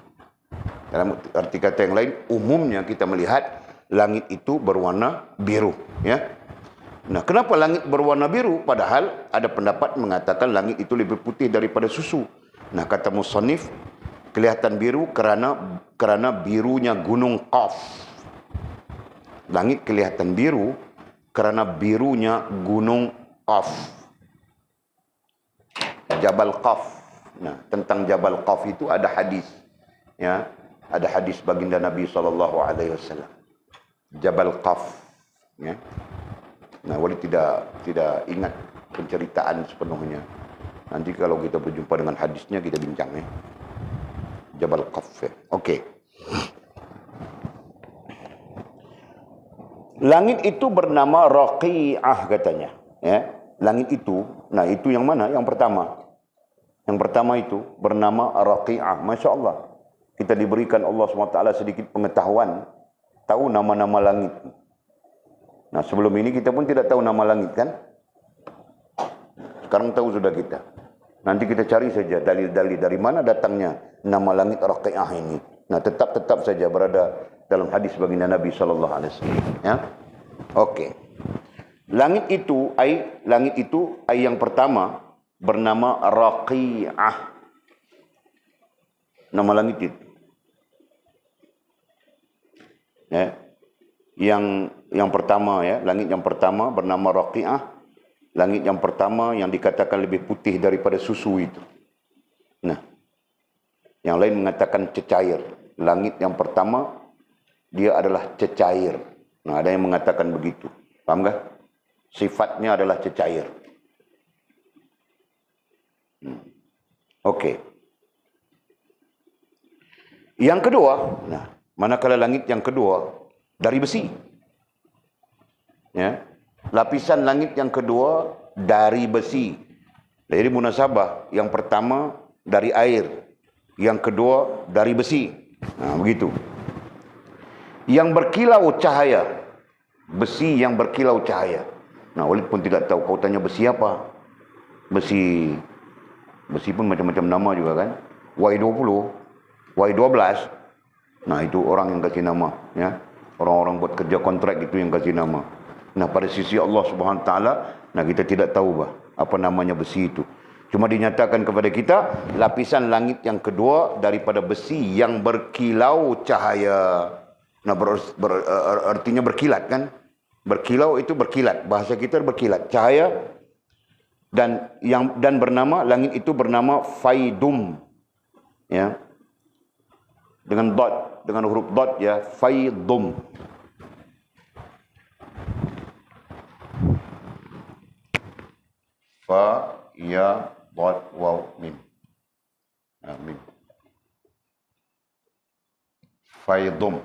dalam arti kata yang lain, umumnya kita melihat langit itu berwarna biru, ya. Nah, kenapa langit berwarna biru? Padahal ada pendapat mengatakan langit itu lebih putih daripada susu. Nah, kata musannif, kelihatan biru kerana birunya gunung Qaf. Langit kelihatan biru kerana birunya gunung Qaf. Jabal Qaf. Nah, tentang Jabal Qaf itu ada hadis. Ya, ada hadis baginda Nabi SAW. Jabal Qaf. Ya. Nah, wali tidak ingat penceritaan sepenuhnya. Nanti kalau kita berjumpa dengan hadisnya kita bincang ya. Jabal Qaf. Ya. Okey. Langit itu bernama Raqi'ah katanya, ya. Langit itu, nah itu yang mana? Yang pertama. Yang pertama itu bernama Raqi'ah. Masya-Allah. Kita diberikan Allah SWT sedikit pengetahuan tahu nama-nama langit. Nah, sebelum ini kita pun tidak tahu nama langit kan? Sekarang tahu sudah kita. Nanti kita cari saja dalil-dalil dari mana datangnya nama langit Raqi'ah ini. Nah, tetap saja berada dalam hadis baginda Nabi SAW. Ya, okey. Langit itu yang pertama bernama Raqi'ah. Nama langit itu. Ya. Yang pertama ya, langit yang pertama bernama Raqi'ah. Langit yang pertama yang dikatakan lebih putih daripada susu itu. Nah, yang lain mengatakan cecair. Langit yang pertama dia adalah cecair. Nah, ada yang mengatakan begitu. Paham tak? Sifatnya adalah cecair. Okey. Yang kedua, nah, manakala langit yang kedua dari besi. Ya. Lapisan langit yang kedua dari besi. Jadi munasabah, yang pertama dari air, yang kedua dari besi. Nah, begitu. Yang berkilau cahaya. Besi yang berkilau cahaya. Nah, Walid pun tidak tahu kautannya besi apa. Besi pun macam-macam nama juga kan. Y20, Y12. Nah, itu orang yang kasih nama, ya. Orang-orang buat kerja kontrak itu yang kasih nama. Nah, pada sisi Allah Subhanahu Wa Taala, nah kita tidak tahu apa namanya besi itu. Cuma dinyatakan kepada kita lapisan langit yang kedua daripada besi yang berkilau cahaya. Nah, artinya berkilat kan? Berkilau itu berkilat. Bahasa kita berkilat. Cahaya dan bernama langit itu bernama Faidum. Ya. Dengan huruf dot ya, Faidum. Fa ya dot waw mim. Mim. Faidum.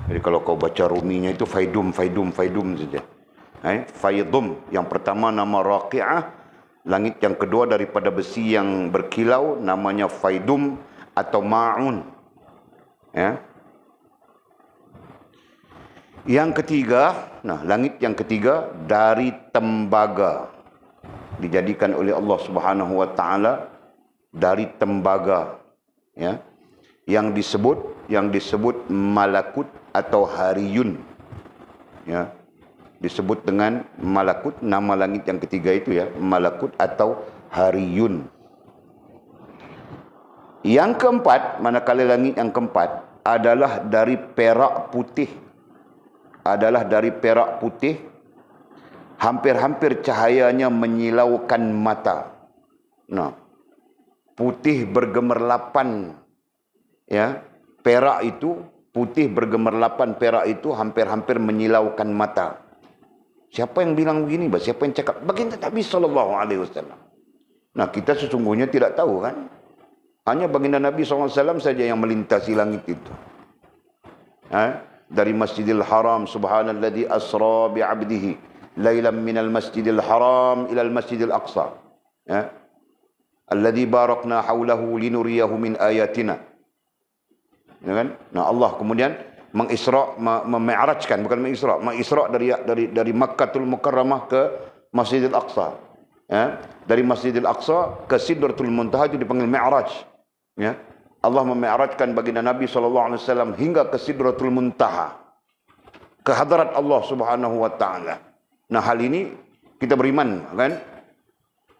Jadi kalau kau baca ruminya itu Faidum saja. Faidum. Yang pertama nama Raqi'ah. Langit yang kedua daripada besi yang berkilau namanya Faidum atau Ma'un. Ya. Yang ketiga, nah langit yang ketiga dari tembaga. Dijadikan oleh Allah Subhanahu Wa Taala dari tembaga. Ya. Yang disebut malakut atau hariyun. Ya. Disebut dengan malakut, nama langit yang ketiga itu ya, malakut atau hariyun. Yang keempat, manakala langit yang keempat adalah dari perak putih. Hampir-hampir cahayanya menyilaukan mata. Nah, putih bergemerlapan ya, perak itu putih bergemerlapan, perak itu hampir-hampir menyilaukan mata. Siapa yang bilang begini? Siapa yang cakap? Baginda Nabi SAW. Nah, kita sesungguhnya tidak tahu kan? Hanya baginda Nabi SAW saja yang melintasi langit itu. Dari Masjidil Haram, subhanalladzi asra bi'abdihi lailan minal Masjidil Haram ilal Masjidil Aqsa. Alladzi barakna haulahu linuriyahu min ayatina. Ya kan? Nah, Allah kemudian memi'rajkan, bukan mengisra dari Makkatul Mukarramah ke Masjidil Aqsa. Ya, dari Masjidil Aqsa ke Sidratul Muntaha itu dipanggil Mi'raj. Ya. Allah memi'rajkan baginda Nabi SAW hingga ke Sidratul Muntaha. ke hadrat Allah Subhanahu wa taala. Nah, hal ini kita beriman, kan?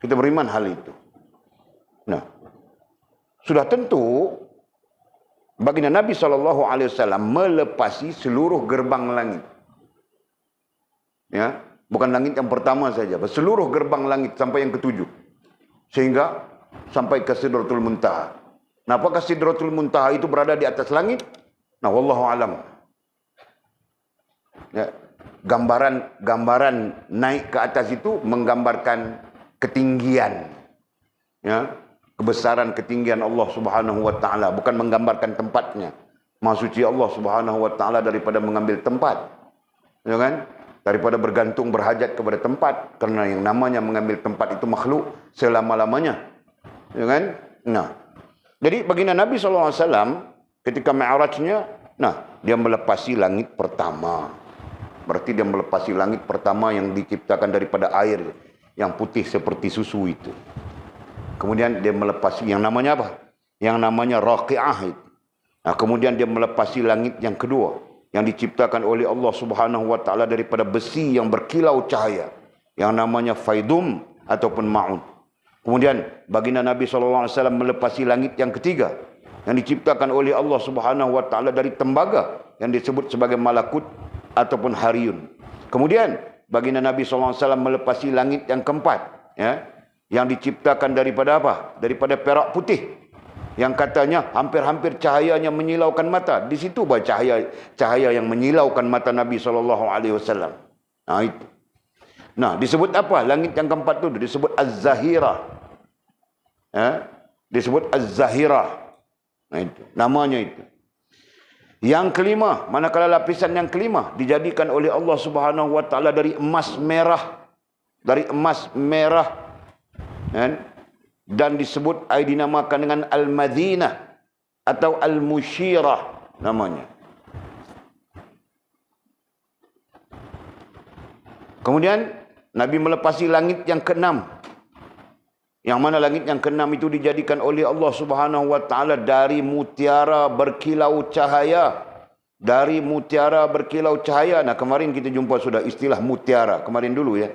Kita beriman hal itu. Nah, sudah tentu baginda Nabi SAW melepasi seluruh gerbang langit. Ya, bukan langit yang pertama saja, seluruh gerbang langit sampai yang ketujuh. Sehingga sampai ke Sidratul Muntaha. Nah, apakah Sidratul Muntaha itu berada di atas langit? Nah, wallahu alam. Ya, gambaran naik ke atas itu menggambarkan ketinggian. Ya, kebesaran ketinggian Allah Subhanahu wa taala, bukan menggambarkan tempatnya. Maha suci Allah Subhanahu wa taala daripada mengambil tempat. Ya kan? Daripada bergantung berhajat kepada tempat, karena yang namanya mengambil tempat itu makhluk selama-lamanya. Ya kan? Nah, jadi baginda Nabi SAW ketika Mi'rajnya, nah, dia melepasi langit pertama. Berarti dia melepasi langit pertama yang diciptakan daripada air yang putih seperti susu itu. Kemudian dia melepasi yang namanya apa? Yang namanya Raqi'ah itu. Nah, kemudian dia melepasi langit yang kedua yang diciptakan oleh Allah Subhanahu wa taala daripada besi yang berkilau cahaya, yang namanya Faidum ataupun Ma'un. Kemudian baginda Nabi SAW melepasi langit yang ketiga yang diciptakan oleh Allah Subhanahu wa taala dari tembaga yang disebut sebagai malakut ataupun hariyun. Kemudian baginda Nabi SAW melepasi langit yang keempat, ya, yang diciptakan daripada apa? Daripada perak putih, yang katanya hampir-hampir cahayanya menyilaukan mata. Di situ bah cahaya yang menyilaukan mata Nabi SAW. Nah, itu. Nah, disebut apa? Langit yang keempat itu disebut Az-Zahirah. Ya, disebut Az-Zahirah. Nah, itu namanya itu. Yang kelima, manakala lapisan yang kelima dijadikan oleh Allah Subhanahu wa taala dari emas merah. Dari emas merah. Ya, dan disebut, dinamakan dengan Al-Madinah atau Al-Mushirah namanya. Kemudian Nabi melepasi langit yang keenam, yang mana langit yang keenam itu dijadikan oleh Allah Subhanahu wa taala dari mutiara berkilau cahaya. Dari mutiara berkilau cahaya. Nah, kemarin kita jumpa sudah istilah mutiara, kemarin dulu ya.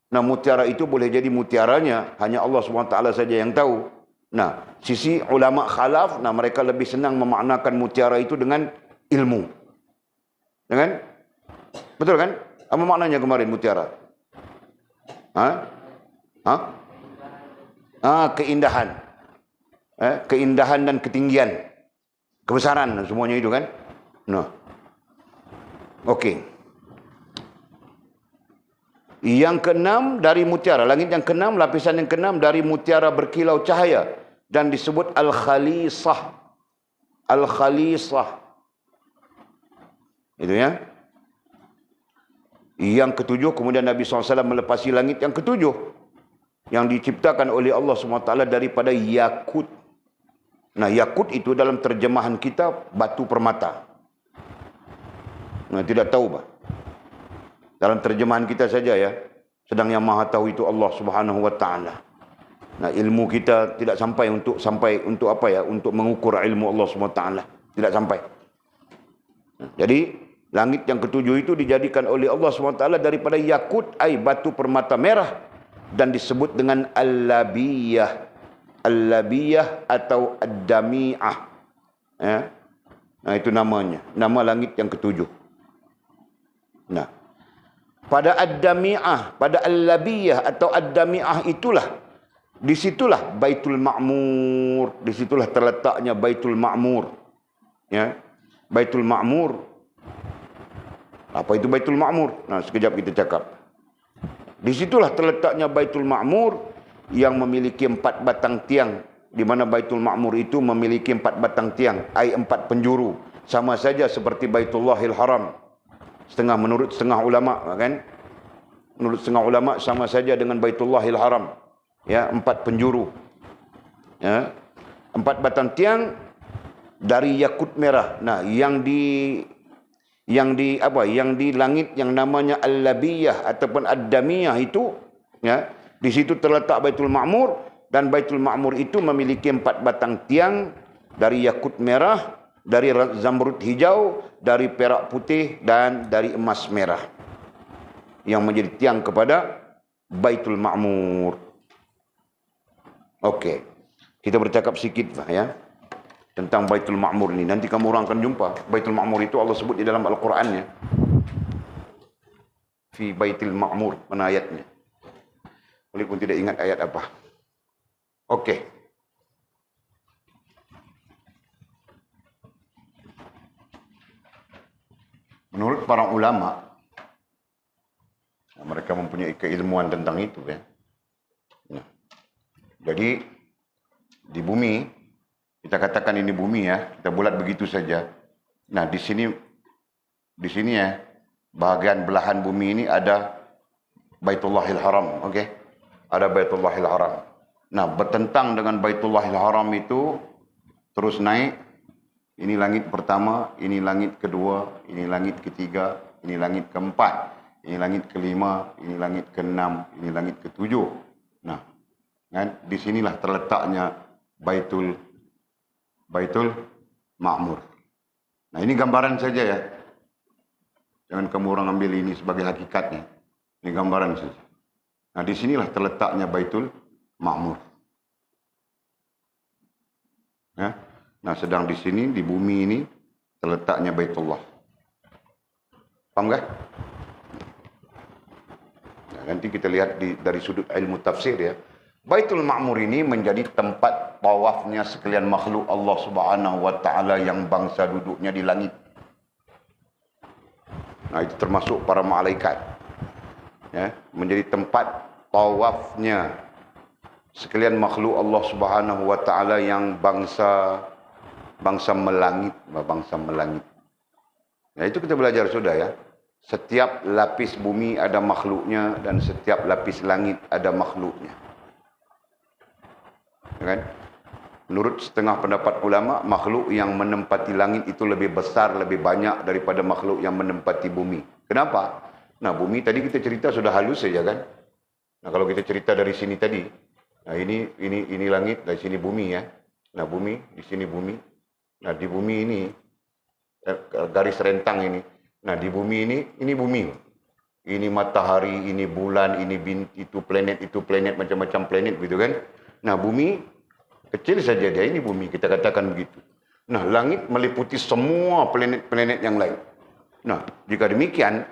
Nah, mutiara itu boleh jadi mutiaranya hanya Allah SWT saja yang tahu. Nah, sisi ulama khalaf, nah mereka lebih senang memaknakan mutiara itu dengan ilmu. Ya kan? Betul kan? Apa maknanya kemarin mutiara? Keindahan. Keindahan dan ketinggian. Kebesaran semuanya itu kan? Nah. Okey. Yang keenam dari mutiara, langit yang keenam, lapisan yang keenam dari mutiara berkilau cahaya dan disebut Al-Khalisah. Al-Khalisah. Itu ya. Yang ketujuh, kemudian Nabi SAW melepasi langit yang ketujuh yang diciptakan oleh Allah SWT daripada yakut. Nah, yakut itu dalam terjemahan kita batu permata. Nah, tidak tahu bah. Dalam terjemahan kita saja ya. Sedang yang maha tahu itu Allah Subhanahu wa taala. Nah, ilmu kita tidak sampai untuk apa ya? Untuk mengukur ilmu Allah Subhanahu wa taala. Tidak sampai. Jadi, langit yang ketujuh itu dijadikan oleh Allah Subhanahu wa taala daripada yakut, batu permata merah, dan disebut dengan Al-Labiyah. Al-Labiyah atau Ad-Dami'ah. Ya. Nah, itu namanya. Nama langit yang ketujuh. Nah, pada Ad-Dami'ah, pada Al-Labiyah atau Ad-Dami'ah itulah, disitulah Baitul Ma'mur, disitulah terletaknya Baitul Ma'mur. Ya, Baitul Ma'mur. Apa itu Baitul Ma'mur? Nah, sekejap kita cakap. Disitulah terletaknya Baitul Ma'mur yang memiliki 4 batang tiang, di mana Baitul Ma'mur itu memiliki 4 batang tiang, 4 penjuru, sama saja seperti Baitullahil Haram. Menurut setengah ulama kan, menurut setengah ulama sama saja dengan Baitullahil Haram. Ya, 4 penjuru. Ya, 4 batang tiang dari yakut merah. Nah, yang di langit yang namanya Al-Labiyah ataupun Ad-Damiyah itu, ya, di situ terletak Baitul Ma'mur, dan Baitul Ma'mur itu memiliki 4 batang tiang dari yakut merah dari zamrud hijau, dari perak putih, dan dari emas merah, yang menjadi tiang kepada Baitul Ma'mur. Okey, kita bercakap sikit ya tentang Baitul Ma'mur ini. Nanti kamu orang akan jumpa Baitul Ma'mur itu Allah sebut di dalam Al-Qurannya. Fi Baitul Ma'mur, mana ayatnya? Walaupun tidak ingat ayat apa. Okey. Menurut para ulama, mereka mempunyai keilmuan tentang itu ya. Nah, jadi di bumi, kita katakan ini bumi ya, kita bulat begitu saja. Nah, di sini ya, bahagian belahan bumi ini ada Baitullahil Haram, okey? Ada Baitullahil Haram. Nah, bertentang dengan Baitullahil Haram itu terus naik. Ini langit pertama, ini langit kedua, ini langit ketiga, ini langit keempat. Ini langit kelima, ini langit keenam, ini langit ketujuh. Nah, kan di sinilah terletaknya Baitul Ma'mur. Nah, ini gambaran saja ya. Jangan kamu orang ambil ini sebagai hakikatnya. Ini gambaran saja. Nah, di sinilah terletaknya Baitul Ma'mur. Ya. Nah, sedang di sini, di bumi ini terletaknya Baitullah. Paham tak? Nanti kita lihat dari sudut ilmu tafsir ya. Baitul Ma'mur ini menjadi tempat tawafnya sekalian makhluk Allah Subhanahu wa taala yang bangsa duduknya di langit. Nah, itu termasuk para malaikat. Ya, menjadi tempat tawafnya sekalian makhluk Allah Subhanahu wa taala yang bangsa melangit. Nah, itu kita belajar sudah ya. Setiap lapis bumi ada makhluknya dan setiap lapis langit ada makhluknya. Kan? Menurut setengah pendapat ulama, makhluk yang menempati langit itu lebih besar, lebih banyak daripada makhluk yang menempati bumi. Kenapa? Nah, bumi tadi kita cerita sudah halus saja kan. Nah, kalau kita cerita dari sini tadi, nah ini langit, dari sini bumi ya. Nah, bumi, di sini bumi. Nah, di bumi ini garis rentang ini. Nah, di bumi ini bumi. Ini matahari, ini bulan, ini itu planet, macam-macam planet gitu kan. Nah, bumi kecil saja dia, ini bumi, kita katakan begitu. Nah, langit meliputi semua planet-planet yang lain. Nah, jika demikian,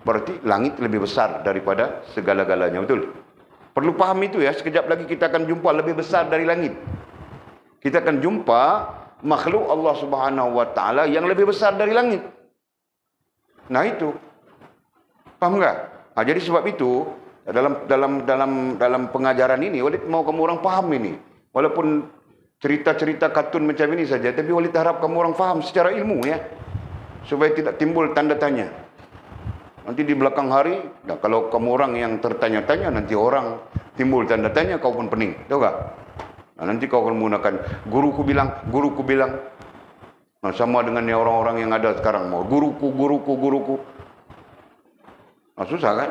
berarti langit lebih besar daripada segala-galanya, betul? Perlu paham itu ya, sekejap lagi kita akan jumpa lebih besar dari langit. Kita akan jumpa makhluk Allah Subhanahu wa taala yang lebih besar dari langit. Nah, itu. Paham enggak? Nah, jadi sebab itu dalam pengajaran ini Walid mau kamu orang paham ini. Walaupun cerita-cerita kartun macam ini saja, tapi Walid harap kamu orang faham secara ilmu ya. Supaya tidak timbul tanda tanya. Nanti di belakang hari, nah, kalau kamu orang yang tertanya-tanya, nanti orang timbul tanda tanya, kau pun pening. Tahu tak? Nah, nanti kau akan menggunakan guruku bilang. Nah, sama dengan orang-orang yang ada sekarang mau guruku. Nah, susah kan?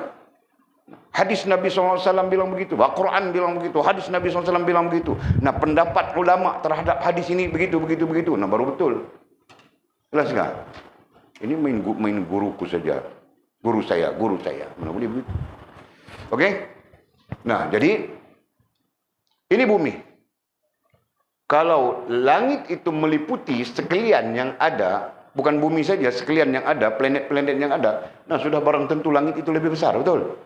Hadis Nabi SAW bilang begitu, Al-Quran bilang begitu, hadis Nabi SAW bilang begitu. Nah, pendapat ulama terhadap hadis ini begitu. Nah, baru betul. Jelas kan? Ini main guruku saja. Guru saya. Mana boleh begitu? Okey? Nah, jadi ini bumi. Kalau langit itu meliputi sekalian yang ada, bukan bumi saja, sekalian yang ada, planet-planet yang ada, nah sudah barang tentu langit itu lebih besar, betul?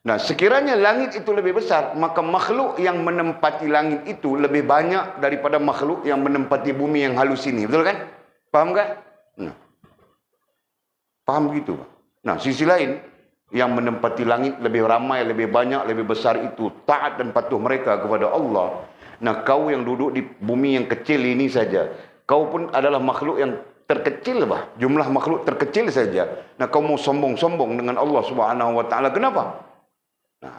Nah, sekiranya langit itu lebih besar, maka makhluk yang menempati langit itu lebih banyak daripada makhluk yang menempati bumi yang halus ini, betul kan? Paham kan? Nah, paham begitu? Nah, sisi lain, yang menempati langit lebih ramai, lebih banyak, lebih besar itu taat dan patuh mereka kepada Allah. Nah, kau yang duduk di bumi yang kecil ini saja, kau pun adalah makhluk yang terkecil bah, jumlah makhluk terkecil saja. Nah, kau mau sombong-sombong dengan Allah Subhanahu wa taala. Kenapa? Nah,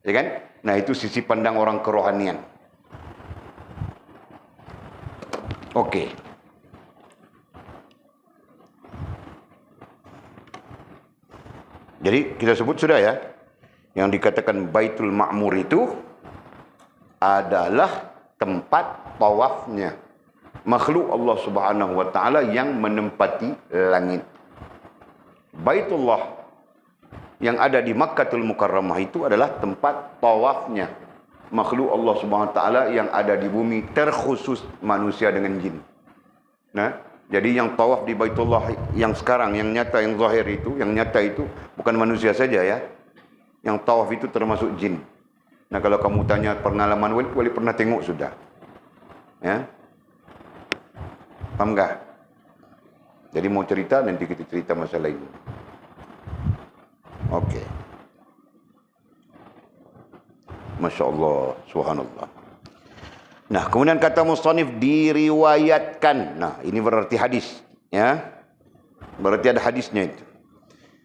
ya kan? Nah, itu sisi pandang orang kerohanian. Okey. Jadi kita sebut sudah ya, yang dikatakan Baitul Ma'mur itu adalah tempat tawafnya makhluk Allah Subhanahu wa taala yang menempati langit. Baitullah yang ada di Makkahul Mukarramah itu adalah tempat tawafnya makhluk Allah Subhanahu wa taala yang ada di bumi, terkhusus manusia dengan jin. Nah, jadi yang tawaf di Baitullah yang sekarang, yang nyata, yang zahir itu, yang nyata itu bukan manusia saja ya. Yang tawaf itu termasuk jin. Nah, kalau kamu tanya pengalaman Walid, Walid pernah tengok sudah. Ya. Paham tak? Jadi mau cerita, nanti kita cerita masalah ini. Okey. Masya Allah, subhanallah. Nah, kemudian kata musannif diriwayatkan. Nah, ini berarti hadis, ya. Berarti ada hadisnya itu.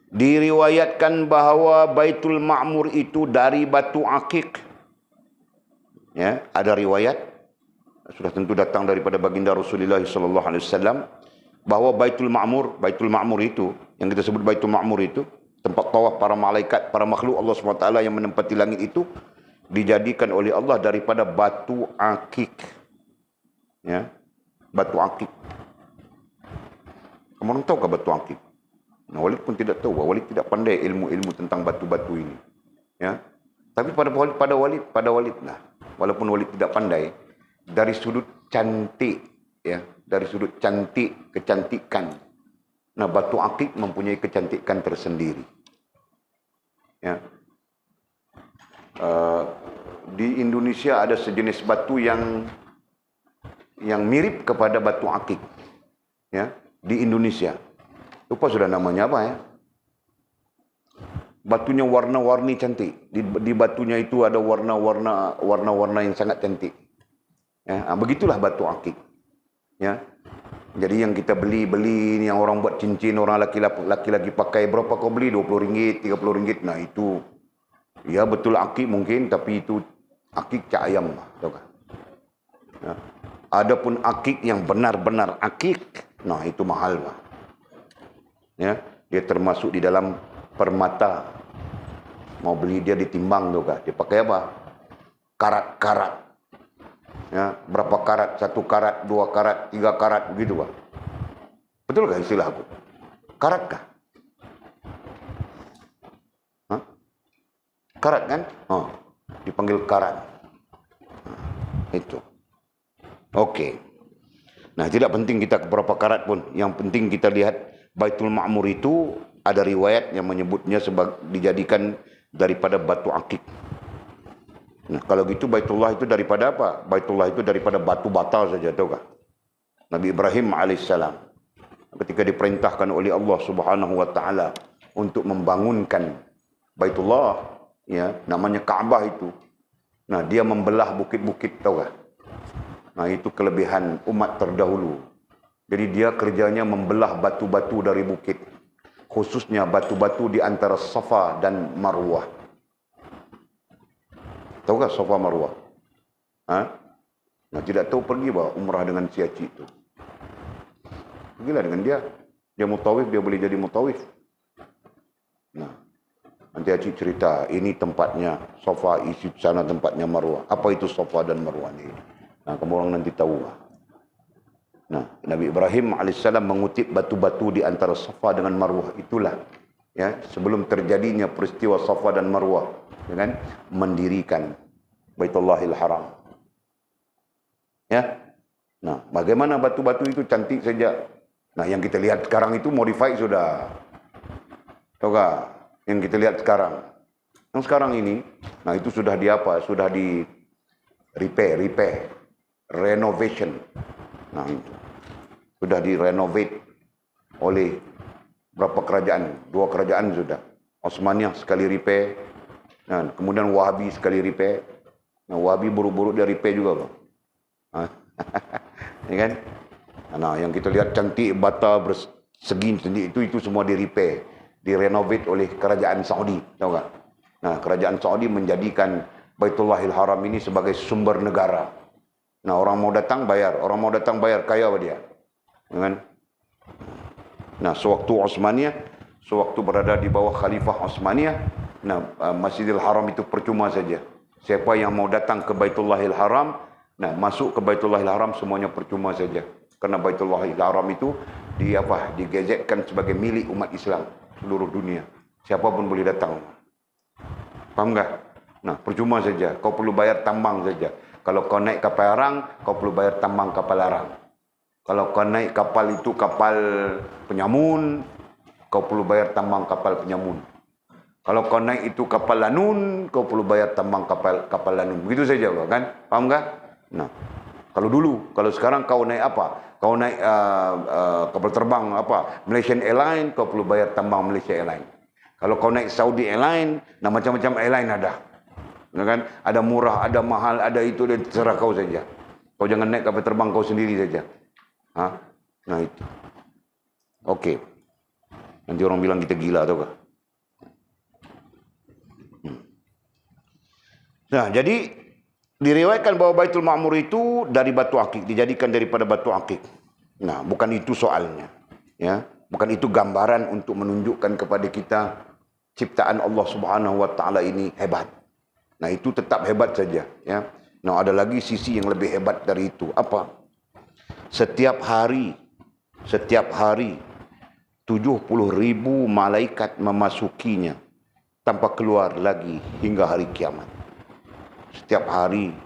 Diriwayatkan bahawa Baitul Ma'mur itu dari batu akik. Ya, ada riwayat sudah tentu datang daripada baginda Rasulullah sallallahu alaihi wasallam bahawa Baitul Ma'mur itu yang kita sebut Baitul Ma'mur itu tempat tawaf para malaikat, para makhluk Allah SWT yang menempati langit itu dijadikan oleh Allah daripada batu akik. Ya, batu akik. Kamu orang tahu ke batu akik? Nah, Walid pun tidak tahu. Walid tidak pandai ilmu-ilmu tentang batu-batu ini. Ya, tapi pada Walid lah. Walaupun Walid tidak pandai, dari sudut cantik, ya, dari sudut cantik, kecantikan. Nah, batu akik mempunyai kecantikan tersendiri. Ya. Di Indonesia ada sejenis batu yang mirip kepada batu akik, ya, di Indonesia. Lupa sudah namanya apa ya. Batunya warna-warni cantik. Di batunya itu ada warna-warna yang sangat cantik. Ya, begitulah batu akik. Ya. Jadi yang kita beli ini yang orang buat cincin, orang laki-laki pakai, berapa kau beli? RM20, RM30. Nah, itu ya betul akik mungkin, tapi itu akik cak ayam, tahu kan? Ya. Adapun akik yang benar-benar akik, nah itu mahal, Pak. Ya, dia termasuk di dalam permata. Mau beli dia ditimbang, tahu kan? Dia pakai apa? Karat-karat. Ya, berapa karat? 1 karat, 2 karat, 3 karat, begitu, Pak. Betul kan istilah aku? Karat kah? Hah? Karat kan? Oh, dipanggil karat. Itu. Okey. Nah, tidak penting kita berapa karat pun. Yang penting kita lihat Baitul Ma'mur itu ada riwayat yang menyebutnya dijadikan daripada batu akik. Nah, kalau gitu Baitullah itu daripada apa? Baitullah itu daripada batu bata saja, tahu tak? Nabi Ibrahim alaihissalam ketika diperintahkan oleh Allah Subhanahu wa taala untuk membangunkan Baitullah, ya, namanya Ka'bah itu. Nah, dia membelah bukit-bukit, tahu tak? Nah, itu kelebihan umat terdahulu. Jadi dia kerjanya membelah batu-batu dari bukit. Khususnya batu-batu di antara Safa dan Marwah. Tahu tak Safa Marwah? Ha? Nah, tidak tahu pergi bah umrah dengan si Acik itu. Pergilah dengan dia. Dia mutawif, dia boleh jadi mutawif. Nah, nanti Acik cerita, ini tempatnya Safa, isi sana tempatnya Marwah. Apa itu Safa dan Marwah ini? Nah, kamu orang nanti tahu. Nah, Nabi Ibrahim alaihissalam mengutip batu-batu di antara Safa dengan Marwah itulah, ya, sebelum terjadinya peristiwa Safa dan Marwah, ya kan, mendirikan Baitullahil Haram. Ya. Nah, bagaimana batu-batu itu cantik saja. Nah, yang kita lihat sekarang itu modified sudah. Tahu tak? Yang kita lihat sekarang. Yang sekarang ini, nah itu sudah di apa? Sudah di repair, renovation. Nah, itu sudah direnovate oleh berapa kerajaan? 2 kerajaan sudah. Osmaniyah sekali repair. Nah, kemudian Wahabi sekali repair. Nah, Wahabi buru-buru dia repair juga, Bang. Ya kan? Nah, yang kita lihat cantik bata bersegi itu semua di repair, direnovate oleh kerajaan Saudi, tahu tak? Nah, kerajaan Saudi menjadikan Baitullahil Haram ini sebagai sumber negara. Nah, orang mau datang bayar, kaya apa dia? Ya kan? Nah, sewaktu Osmaniyah, sewaktu berada di bawah Khalifah Osmaniyah, nah, Masjidil Haram itu percuma saja. Siapa yang mau datang ke Baitullahil Haram, Nah, masuk ke Baitullahil Haram semuanya percuma saja. Karena Baitullahil Haram itu digazetkan sebagai milik umat Islam seluruh dunia. Siapa pun boleh datang. Faham tak? Nah, percuma saja. Kau perlu bayar tambang saja. Kalau kau naik kapal arang, kau perlu bayar tambang kapal arang. Kalau kau naik kapal itu kapal penyamun, kau perlu bayar tambang kapal penyamun. Kalau kau naik itu kapal lanun, kau perlu bayar tambang kapal lanun. Begitu saja, kan? Faham tak? Nah, kalau dulu, kalau sekarang kau naik apa? Kau naik kapal terbang apa? Malaysian Airlines, kau perlu bayar tambang Malaysia Airlines. Kalau kau naik Saudi Airlines, nah macam-macam airline ada. Ya kan? Ada murah, ada mahal, ada itu, dan terserah kau saja. Kau jangan naik kapal terbang kau sendiri saja. Ha? Nah itu. Okey. Nanti orang bilang kita gila, tahu kah? Nah, jadi diriwayatkan bahawa Baitul Ma'mur itu dari batu akik, dijadikan daripada batu akik. Nah, bukan itu soalnya, ya. Bukan itu gambaran untuk menunjukkan kepada kita ciptaan Allah Subhanahu wa taala ini hebat. Nah, itu tetap hebat saja, ya. Nah, ada lagi sisi yang lebih hebat dari itu. Apa? Setiap hari 70,000 malaikat memasukinya tanpa keluar lagi hingga hari kiamat. Setiap hari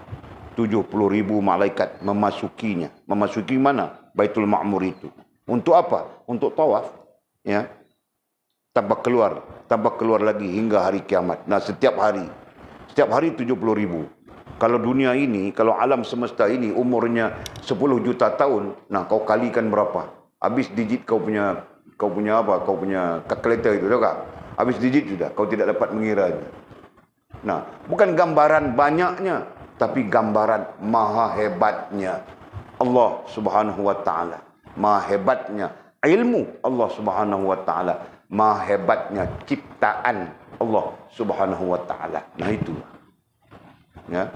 70,000 malaikat memasukinya. Memasuki mana? Baitul Ma'mur itu. Untuk apa? Untuk tawaf, ya. Tanpa keluar lagi hingga hari kiamat. Nah, setiap hari 70,000. Kalau dunia ini, kalau alam semesta ini umurnya 10 juta tahun, nah kau kalikan berapa? Habis digit kau punya apa? Kau punya kalkulator itu, tahu tak? Habis digit sudah, kau tidak dapat mengiranya. Nah, bukan gambaran banyaknya, tapi gambaran maha hebatnya Allah Subhanahu wa taala. Maha hebatnya ilmu Allah Subhanahu wa taala, maha hebatnya ciptaan Allah Subhanahu wa taala. Nah itu. Ya.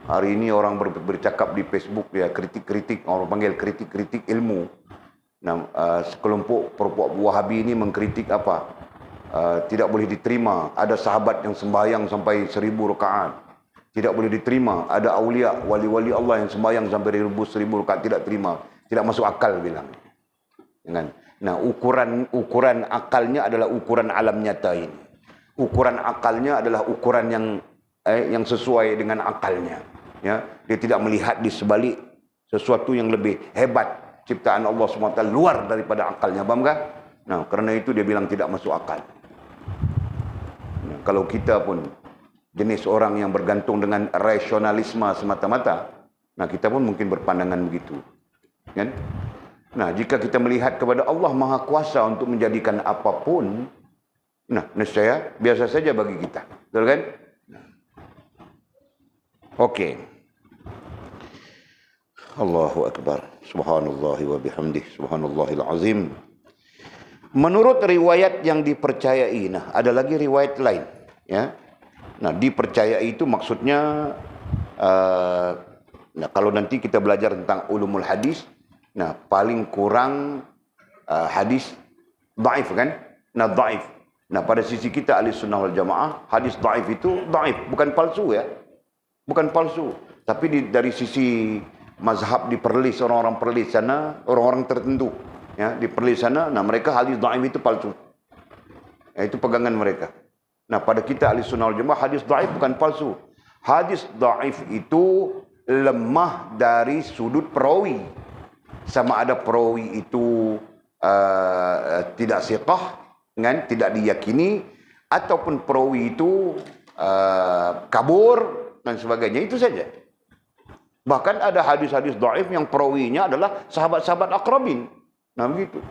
Hari ini orang bercakap di Facebook, ya, kritik-kritik, orang panggil kritik-kritik ilmu. Nah, sekelompok perempuan Wahabi ini mengkritik apa? Tidak boleh diterima ada sahabat yang sembahyang sampai 1000 rakaat. Tidak boleh diterima ada aulia, wali-wali Allah yang sembahyang sampai 1000 rakaat. Tidak terima. Tidak masuk akal, bilang. Nah, ukuran akalnya adalah ukuran alam nyata ini. Ukuran akalnya adalah ukuran yang sesuai dengan akalnya. Ya, dia tidak melihat di sebalik sesuatu yang lebih hebat ciptaan Allah SWT luar daripada akalnya. Faham tak? Nah, kerana itu dia bilang tidak masuk akal. Nah, kalau kita pun jenis orang yang bergantung dengan rasionalisme semata-mata, nah kita pun mungkin berpandangan begitu. Kan? Nah, jika kita melihat kepada Allah Maha Kuasa untuk menjadikan apapun, nah, nescaya biasa saja bagi kita. Betul kan? Okey. Allahu Akbar. Subhanallahi wa bihamdih. Subhanallahil azim. Menurut riwayat yang dipercayai, nah ada lagi riwayat lain, ya. Nah, dipercayai itu maksudnya, nah kalau nanti kita belajar tentang ulumul hadis, nah paling kurang hadis dhaif, kan? Nah, dhaif. Nah, pada sisi kita ahli sunnah wal jamaah, hadis dhaif itu dhaif, bukan palsu, ya. Bukan palsu, tapi dari sisi mazhab di Perlis, orang-orang Perlis sana, orang-orang tertentu, ya, di Perlis sana, nah mereka hadis dhaif itu palsu. Ya, itu pegangan mereka. Nah, pada kita ahli sunnah wal jamaah, hadis dhaif bukan palsu. Hadis dhaif itu lemah dari sudut perawi. Sama ada perawi itu tidak siqah, kan, tidak diyakini, ataupun perawi itu kabur dan sebagainya. Itu saja. Bahkan ada hadis-hadis dhaif yang perawinya adalah sahabat-sahabat akrabin. Nah, begitu.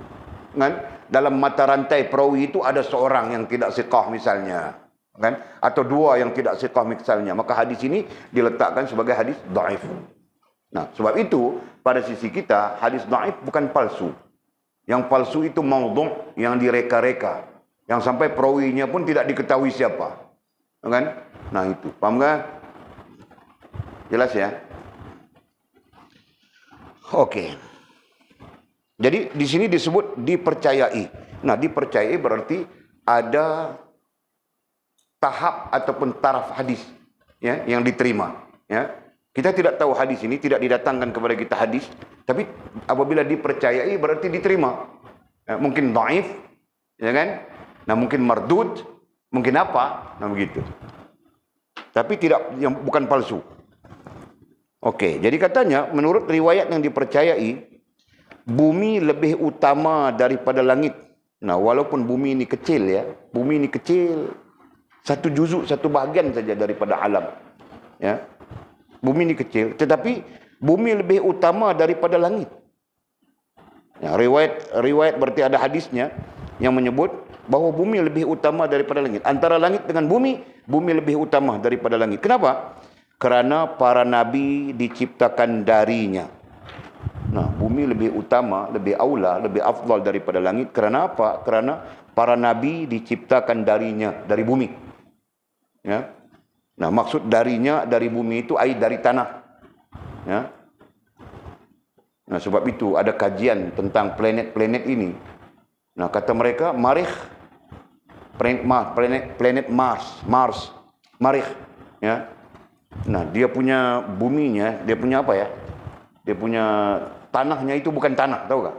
Kan? Dalam mata rantai perawi itu ada seorang yang tidak siqah misalnya, kan? Atau dua yang tidak siqah misalnya. Maka hadis ini diletakkan sebagai hadis dhaif. Nah, sebab itu pada sisi kita hadis dhaif bukan palsu. Yang palsu itu maudhu', yang direka-reka, yang sampai perawinya pun tidak diketahui siapa. Kan? Nah, itu. Paham kan? Jelas, ya? Okey. Jadi di sini disebut dipercayai. Nah, dipercayai berarti ada tahap ataupun taraf hadis, ya, yang diterima, ya. Kita tidak tahu hadis ini, tidak didatangkan kepada kita hadis, tapi apabila dipercayai berarti diterima. Mungkin dhaif, ya kan? Nah, mungkin mardud, mungkin apa? Nah, begitu. Tapi tidak, yang bukan palsu. Okey, jadi katanya menurut riwayat yang dipercayai, bumi lebih utama daripada langit. Nah, walaupun bumi ini kecil ya, bumi ini kecil, satu juzuk, satu bahagian saja daripada alam. Ya. Bumi ini kecil, tetapi bumi lebih utama daripada langit. Ya, riwayat berarti ada hadisnya yang menyebut bahawa bumi lebih utama daripada langit. Antara langit dengan bumi, bumi lebih utama daripada langit. Kenapa? Kerana para nabi diciptakan darinya. Nah, bumi lebih utama, lebih aula, lebih afdal daripada langit. Kerana apa? Kerana para nabi diciptakan darinya, dari bumi. Ya. Nah, maksud darinya, dari bumi itu air dari tanah. Ya. Nah, sebab itu ada kajian tentang planet-planet ini. Nah, kata mereka, Marikh, planet Mars, Marikh. Ya. Nah, dia punya buminya, dia punya apa ya? Dia punya tanahnya itu bukan tanah, tahu tak?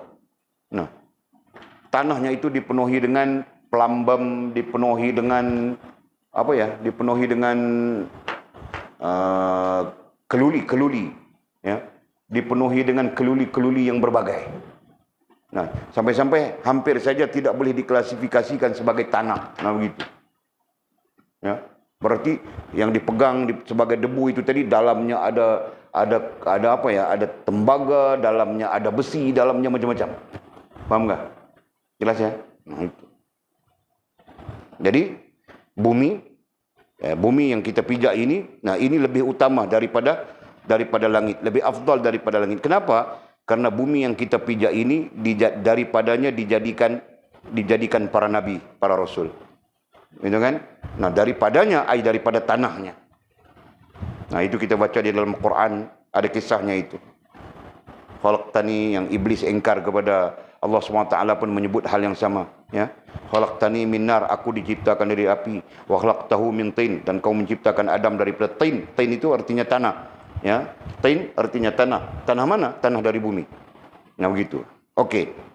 Nah, tanahnya itu dipenuhi dengan pelambam, dipenuhi dengan apa ya? Dipenuhi dengan keluli-keluli, ya. Dipenuhi dengan keluli-keluli yang berbagai. Nah, sampai-sampai hampir saja tidak boleh diklasifikasikan sebagai tanah. Nah, begitu. Ya. Berarti yang dipegang sebagai debu itu tadi dalamnya ada apa ya? Ada tembaga, dalamnya ada besi, dalamnya macam-macam. Paham enggak? Jelas ya? Nah, itu. Jadi bumi yang kita pijak ini, nah ini lebih utama daripada langit, lebih afdal daripada langit. Kenapa? Karena bumi yang kita pijak ini daripadanya dijadikan para nabi, para rasul. Gitu kan? Nah, daripadanya daripada tanahnya. Nah, itu kita baca di dalam Quran, ada kisahnya itu. Khalaqtani, yang iblis engkar kepada Allah SWT pun menyebut hal yang sama, ya. Khalaqtani min nar, aku diciptakan dari api. Wa khalaqtahu min tin, dan kau menciptakan Adam daripada tin. Tin itu artinya tanah, ya. Tin artinya tanah. Tanah mana? Tanah dari bumi. Nah, begitu. Okey.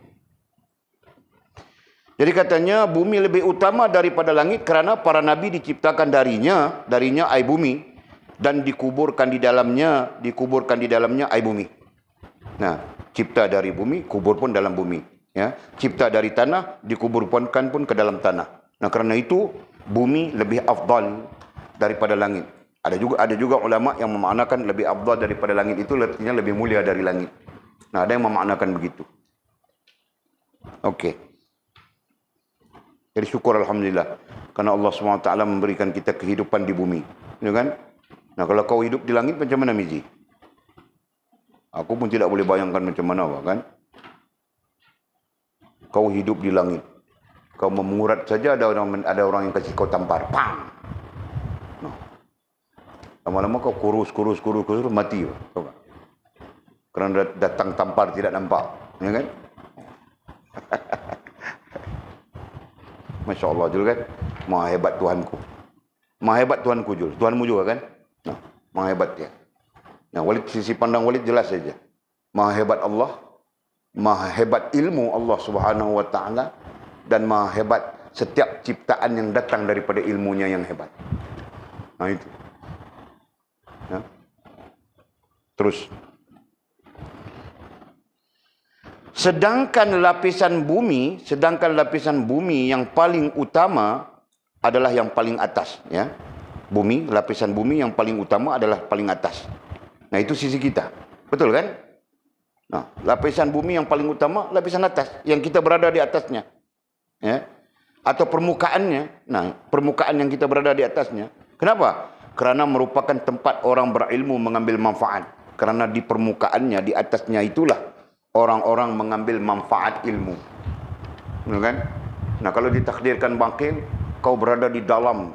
Jadi katanya bumi lebih utama daripada langit kerana para nabi diciptakan darinya air bumi, dan dikuburkan di dalamnya air bumi. Nah, cipta dari bumi, kubur pun dalam bumi, ya. Cipta dari tanah, dikuburkan pun ke dalam tanah. Nah, kerana itu bumi lebih afdal daripada langit. Ada juga ulama yang memaknakan lebih afdal daripada langit itu artinya lebih mulia dari langit. Nah, ada yang memaknakan begitu. Okey. Jadi syukur alhamdulillah karena Allah SWT memberikan kita kehidupan di bumi, ya kan? Nah, kalau kau hidup di langit macam mana, Mizi? Aku pun tidak boleh bayangkan macam mana, kan? Kau hidup di langit, kau memurat saja ada orang yang kasih kau tampar, pang. Nah. Lama-lama kau kurus mati, tahu tak? Kerana datang tampar tidak nampak, ya kan? Masya Allah, Jul, kan? Maha hebat Tuhanku. Maha hebat Tuhanku, Jul. Tuhanmu juga, kan? Nah, maha hebat dia. Nah, Walid, sisi pandang Walid jelas saja. Maha hebat Allah, maha hebat ilmu Allah Subhanahu wa Ta'ala, dan maha hebat setiap ciptaan yang datang daripada ilmunya yang hebat. Nah, itu. Ya. Terus. Sedangkan lapisan bumi yang paling utama adalah yang paling atas, ya. Lapisan bumi yang paling utama adalah paling atas. Nah, itu sisi kita. Betul kan? Nah, lapisan bumi yang paling utama lapisan atas, yang kita berada di atasnya. Ya. Atau permukaannya. Nah, permukaan yang kita berada di atasnya. Kenapa? Kerana merupakan tempat orang berilmu mengambil manfaat. Kerana di permukaannya, di atasnya itulah orang-orang mengambil manfaat ilmu. Betul kan? Nah, kalau ditakdirkan bangkit, kau berada di dalam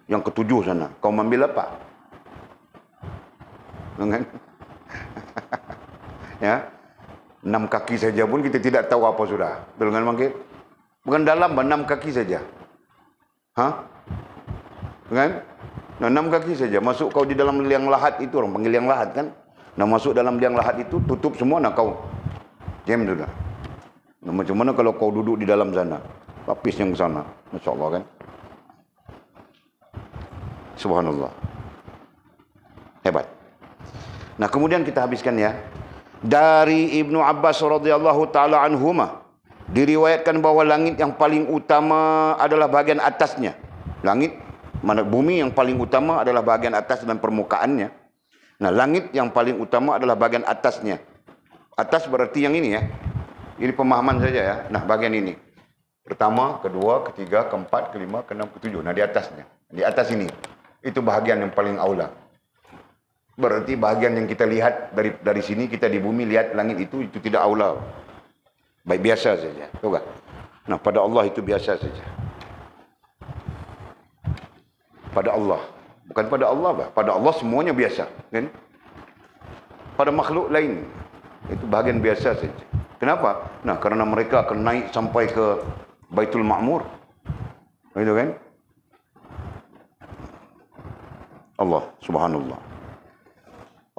yang ketujuh sana. Kau mengambil apa? Betul kan? Ya. 6 kaki saja pun kita tidak tahu apa sudah. Betul kan bangkit? Bukan dalam, 6 kaki saja. Hah? Betul kan? Nah, 6 kaki saja. Masuk kau di dalam liang lahat itu, orang panggil liang lahat kan. Nah, masuk dalam liang lahat itu, tutup semua, nah kau jam sudah. Nah, macam mana kalau kau duduk di dalam sana? Lapis yang ke sana. Masya Allah kan. Subhanallah. Hebat. Nah, kemudian kita habiskan ya. Dari Ibnu Abbas radhiyallahu taala anhuma, diriwayatkan bahwa langit yang paling utama adalah bahagian atasnya. Langit, mana bumi yang paling utama adalah bahagian atas dan permukaannya. Nah, langit yang paling utama adalah bahagian atasnya. Atas berarti yang ini ya. Ini pemahaman saja ya. Nah, bahagian ini. Pertama, kedua, ketiga, keempat, kelima, keenam, ketujuh. Nah, di atasnya. Di atas ini. Itu bahagian yang paling aula. Berarti bahagian yang kita lihat dari sini, kita di bumi lihat langit itu tidak aula. Baik, biasa saja. Tahu tak? Nah, pada Allah itu biasa saja. Pada Allah. Bukan pada Allah, bah. Pada Allah semuanya biasa. Kan? Pada makhluk lain, itu bahagian biasa saja. Kenapa? Nah, karena mereka akan naik sampai ke Baitul Ma'mur. Itu kan? Allah, subhanallah.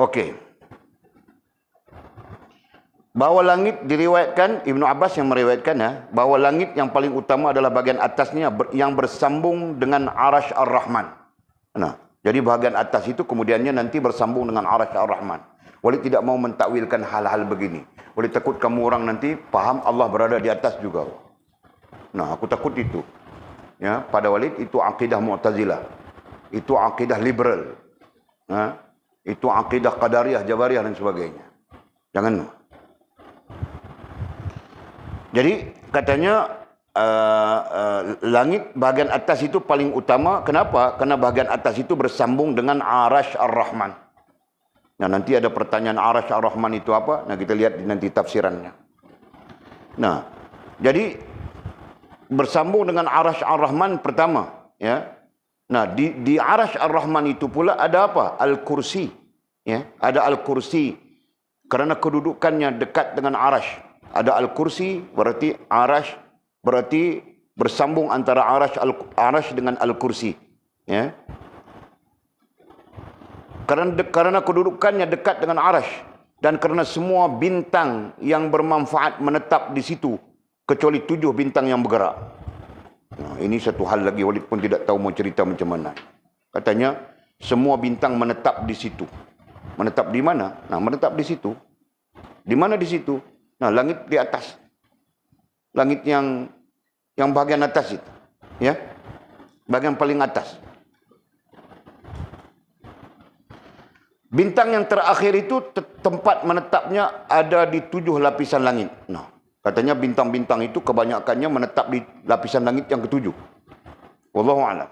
Okey. Bahawa langit diriwayatkan, Ibnu Abbas yang meriwayatkan ya, bahawa langit yang paling utama adalah bahagian atasnya yang bersambung dengan Arasy Ar-Rahman. Nah, jadi bahagian atas itu kemudiannya nanti bersambung dengan Arasy Ar-Rahman. Walid tidak mau mentakwilkan hal-hal begini. Walid takut kamu orang nanti faham Allah berada di atas juga. Nah, aku takut itu. Ya, pada Walid itu akidah Mu'tazilah. Itu akidah liberal. Nah, itu akidah Qadariyah, Jabariyah dan sebagainya. Jangan. Jadi katanya langit bahagian atas itu paling utama. Kenapa? Karena bahagian atas itu bersambung dengan Arasy Ar-Rahman. Nah, nanti ada pertanyaan Arasy Ar-Rahman itu apa? Nah, kita lihat nanti tafsirannya. Nah, jadi bersambung dengan Arasy Ar-Rahman pertama, ya. Nah, di Arasy Ar-Rahman itu pula ada apa? Al-Kursi. Ya, ada Al-Kursi. Kerana kedudukannya dekat dengan Arasy. Ada Al-Kursi, berarti Arasy, berarti bersambung antara Arasy dengan Al-Kursi. Ya. Karena kedudukannya dekat dengan Arasy. Dan kerana semua bintang yang bermanfaat menetap di situ. Kecuali 7 bintang yang bergerak. Nah, ini satu hal lagi, Walid pun tidak tahu mau cerita macam mana. Katanya, semua bintang menetap di situ. Menetap di mana? Nah, menetap di situ. Di mana di situ? Nah, langit di atas. Langit yang bahagian atas itu. Ya. Bahagian paling atas. Bintang yang terakhir itu tempat menetapnya ada di 7 lapisan langit. Nah, katanya bintang-bintang itu kebanyakannya menetap di lapisan langit yang ke-7. Wallahu a'lam.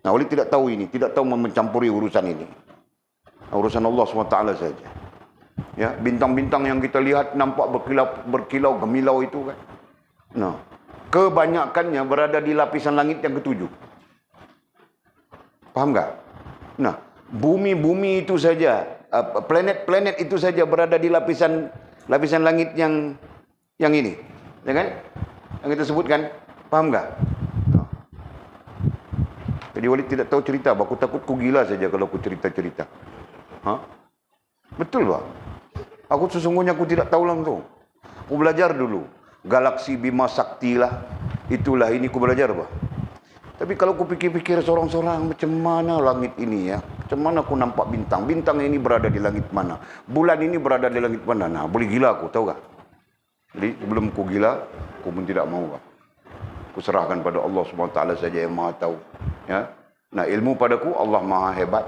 Nah, Walid tidak tahu ini, tidak tahu mencampuri urusan ini. Urusan Allah SWT saja. Ya, bintang-bintang yang kita lihat nampak berkilau gemilau itu kan. Nah, kebanyakannya berada di lapisan langit yang ke-7. Faham tak? Nah, bumi-bumi itu saja, planet-planet itu saja berada di lapisan langit yang ini, ya kan? Yang kita sebutkan, paham tak? Nah. Jadi Walid tidak tahu cerita, aku takut ku gila saja kalau aku cerita-cerita. Ha? Betul tak? Aku sesungguhnya aku tidak tahu langsung. Aku belajar dulu. Galaksi Bima Sakti lah. Itulah ini aku belajar bah. Tapi kalau aku pikir-pikir seorang-seorang macam mana langit ini ya. Macam mana aku nampak bintang. Bintang ini berada di langit mana. Bulan ini berada di langit mana. Nah, boleh gila aku, tahu tak? Jadi sebelum aku gila, aku pun tidak mau bah. Aku serahkan pada Allah SWT saja yang maha tahu. Ya. Nah, ilmu padaku Allah maha hebat.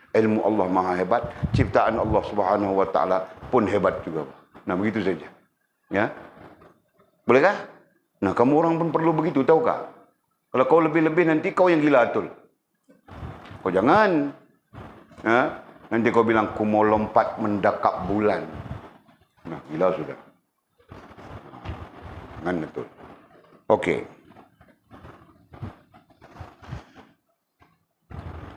Ilmu Allah maha hebat. Ciptaan Allah SWT pun hebat juga. Nah, begitu saja. Ya. Bolehkah? Nah, kamu orang pun perlu begitu, tahu tak? Kalau kau lebih-lebih nanti kau yang gila atul. Kau jangan. Ya. Nanti kau bilang, ku mau lompat mendakap bulan. Nah, gila sudah. Jangan betul. Okey.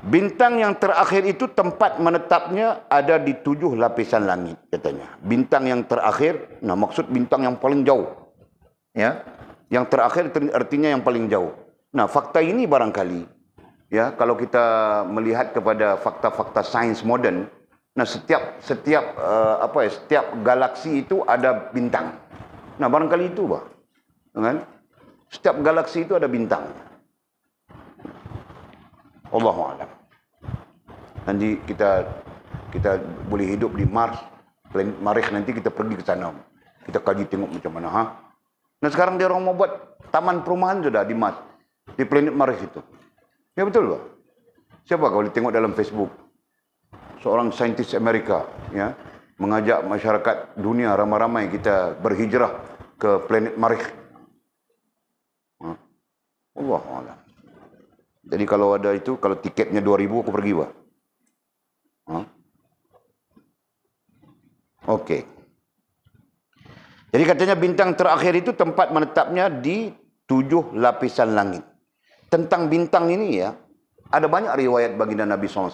Bintang yang terakhir itu tempat menetapnya ada di 7 lapisan langit katanya. Bintang yang terakhir, nah maksud bintang yang paling jauh. Ya. Yang terakhir artinya yang paling jauh. Nah, fakta ini barangkali ya, kalau kita melihat kepada fakta-fakta sains moden, nah setiap galaksi itu ada bintang. Nah, barangkali itu, Pak. Kan? Setiap galaksi itu ada bintang. Allahu a'lam. Nanti kita boleh hidup di Mars, planet Marikh, nanti kita pergi ke sana. Kita kaji tengok macam mana, ha? Nah, sekarang dia orang mau buat taman perumahan sudah di Mars, di planet Marikh itu. Ya betul, Pak. Siapa kalau tengok dalam Facebook? Seorang saintis Amerika, ya, mengajak masyarakat dunia ramai-ramai kita berhijrah ke planet Marikh. Allahu a'lam. Jadi kalau ada itu, kalau tiketnya 2.000 aku pergi, Pak. Okey. Jadi katanya bintang terakhir itu tempat menetapnya di 7 lapisan langit. Tentang bintang ini, ya, ada banyak riwayat baginda Nabi SAW.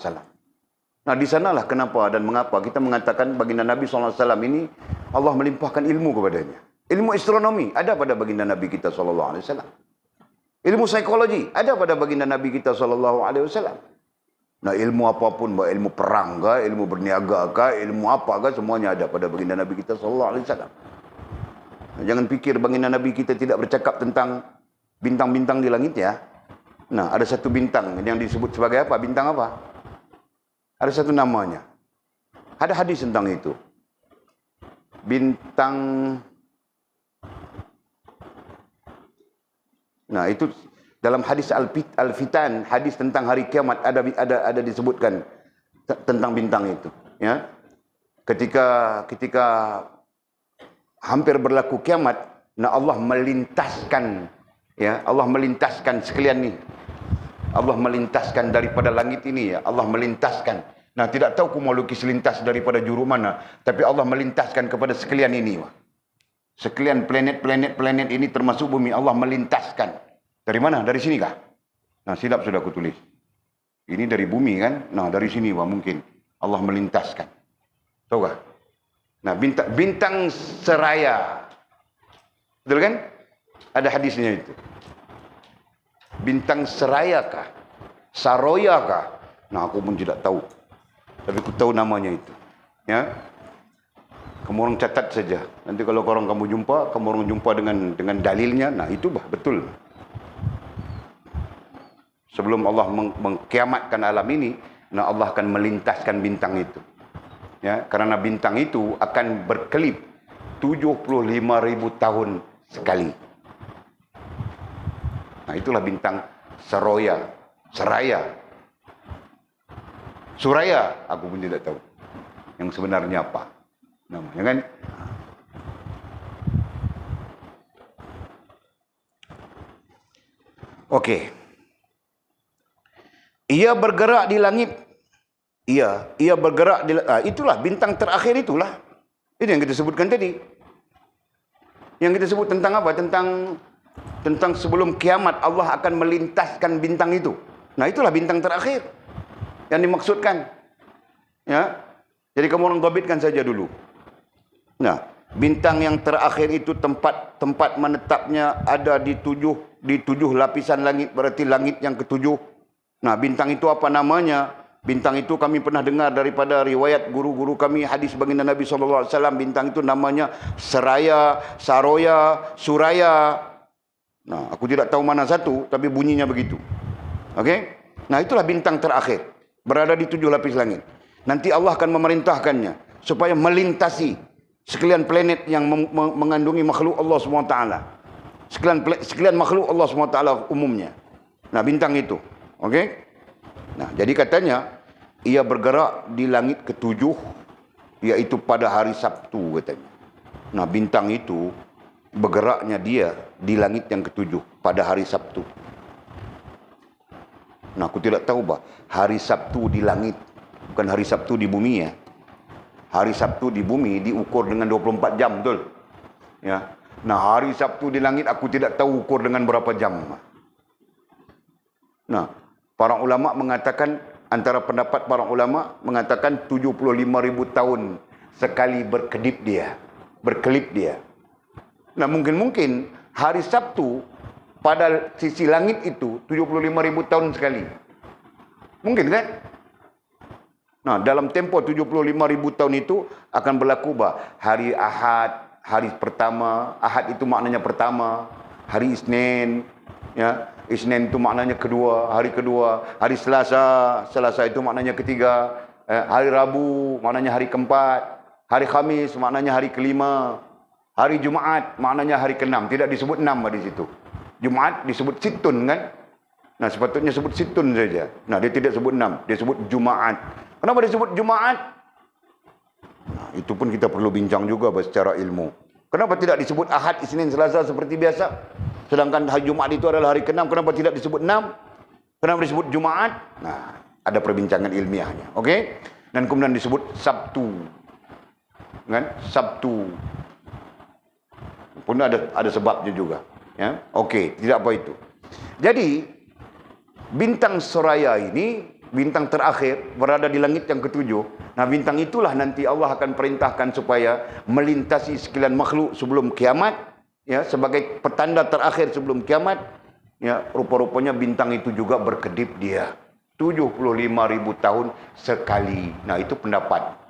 Nah, di sanalah kenapa dan mengapa kita mengatakan baginda Nabi SAW ini Allah melimpahkan ilmu kepadanya. Ilmu astronomi ada pada baginda Nabi kita SAW. Ilmu psikologi ada pada baginda Nabi kita SAW. Nah, ilmu apapun, ilmu perang ke, ilmu berniaga ke, ilmu apa ke, semuanya ada pada baginda Nabi kita SAW. Nah, jangan fikir baginda Nabi kita tidak bercakap tentang bintang-bintang di langit, ya. Nah, ada satu bintang yang disebut sebagai apa? Bintang apa? Ada satu namanya. Ada hadis tentang itu. Bintang. Nah, itu dalam hadis Al-Fitan, hadis tentang hari kiamat ada disebutkan tentang bintang itu, ya. Ketika hampir berlaku kiamat, nah Allah melintaskan, ya, Allah melintaskan sekalian ni. Allah melintaskan daripada langit ini, ya. Allah melintaskan. Nah, tidak tahu ku mau lukis lintas daripada juru mana, tapi Allah melintaskan kepada sekalian ini, Pak. Sekalian planet ini termasuk bumi, Allah melintaskan. Dari mana? Dari sini kah? Nah, silap sudah aku tulis. Ini dari bumi kan? Nah, dari sini, Pak, mungkin Allah melintaskan. Tahu kah? Nah, bintang seraya. Betul kan? Ada hadisnya itu. Bintang seraya kah? Saroya kah? Nah, aku pun tidak tahu. Tapi aku tahu namanya itu. Ya. Kamu orang catat saja. Nanti kalau korang kamu orang jumpa dengan dalilnya, nah itu betul. Sebelum Allah mengkiamatkan alam ini, nah Allah akan melintaskan bintang itu. Ya, karena bintang itu akan berkelip 75.000 tahun sekali. Nah, itulah bintang Seraya. Suraya, aku pun tidak tahu yang sebenarnya apa namanya, kan? Okey. Ia bergerak di langit. Ia bergerak di itulah bintang terakhir itulah. Itu yang kita sebutkan tadi. Yang kita sebut tentang apa? Tentang sebelum kiamat Allah akan melintaskan bintang itu. Nah, itulah bintang terakhir yang dimaksudkan. Ya. Jadi kamu orang dhabitkan saja dulu. Nah, bintang yang terakhir itu tempat menetapnya ada di tujuh lapisan langit, berarti langit yang ketujuh. Nah, bintang itu apa namanya? Bintang itu kami pernah dengar daripada riwayat guru-guru kami, hadis baginda Nabi SAW. Bintang itu namanya Seraya, Saroya, Suraya. Nah, aku tidak tahu mana satu, tapi bunyinya begitu. Okey? Nah, itulah bintang terakhir. Berada di 7 lapis langit. Nanti Allah akan memerintahkannya supaya melintasi sekalian planet yang mengandungi makhluk Allah SWT. Sekalian makhluk Allah SWT umumnya. Nah, bintang itu. Okey? Nah, jadi katanya ia bergerak di langit ketujuh, yaitu pada hari Sabtu katanya. Nah, bintang itu bergeraknya dia di langit yang ketujuh pada hari Sabtu. Nah, aku tidak tahu, bah, hari Sabtu di langit, bukan hari Sabtu di bumi, ya. Hari Sabtu di bumi diukur dengan 24 jam, betul? Ya. Nah, hari Sabtu di langit aku tidak tahu ukur dengan berapa jam. Nah, para ulama mengatakan, antara pendapat para ulama mengatakan 75.000 tahun sekali berkedip dia, berkelip dia. Nah, mungkin hari Sabtu pada sisi langit itu 75.000 tahun sekali. Mungkin kan? Nah, dalam tempoh 75,000 tahun itu akan berlaku hari Ahad, hari pertama. Ahad itu maknanya pertama. Hari Isnin, ya. Isnin itu maknanya kedua, hari kedua. Hari Selasa, Selasa itu maknanya ketiga. Hari Rabu maknanya hari keempat. Hari Khamis maknanya hari kelima. Hari Jumaat maknanya hari keenam. Tidak disebut 6 di situ. Jumaat disebut situn kan? Nah, sepatutnya sebut situn saja. Nah, dia tidak sebut 6, dia sebut Jumaat. Kenapa dia sebut Jumaat? Nah, itu pun kita perlu bincang juga secara ilmu. Kenapa tidak disebut Ahad, Isnin, Selasa seperti biasa? Sedangkan hari Jumaat itu adalah hari ke-6, kenapa tidak disebut 6? Kenapa disebut Jumaat? Nah, ada perbincangan ilmiahnya. Okey? Dan kemudian disebut Sabtu. Kan? Sabtu. Pun ada sebabnya juga, ya. Okey, tidak apa itu. Jadi bintang Suraya ini, bintang terakhir, berada di langit yang ketujuh. Nah, bintang itulah nanti Allah akan perintahkan supaya melintasi sekalian makhluk sebelum kiamat, ya, sebagai petanda terakhir sebelum kiamat. Ya, rupa-rupanya bintang itu juga berkedip dia 75,000 tahun sekali. Nah, itu pendapat.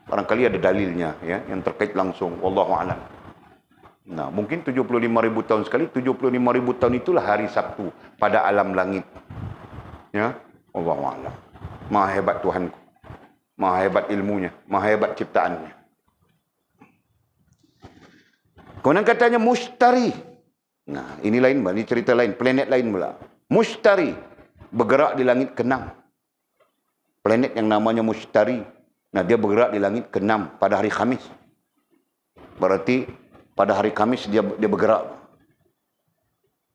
Barangkali ada dalilnya, ya, yang terkait langsung. Wallahu a'lam. Nah, mungkin 75,000 tahun sekali. 75,000 tahun itulah hari Sabtu pada alam langit. Ya, Allahu a'lam. Maha hebat Tuhanku. Maha hebat ilmunya, maha hebat ciptaannya. Kemudian katanya Mushtari. Nah, ini lain, ini cerita lain, planet lain pula. Mushtari bergerak di langit ke-6. Planet yang namanya Mushtari. Nah, dia bergerak di langit ke-6 pada hari Khamis. Berarti pada hari Khamis dia bergerak.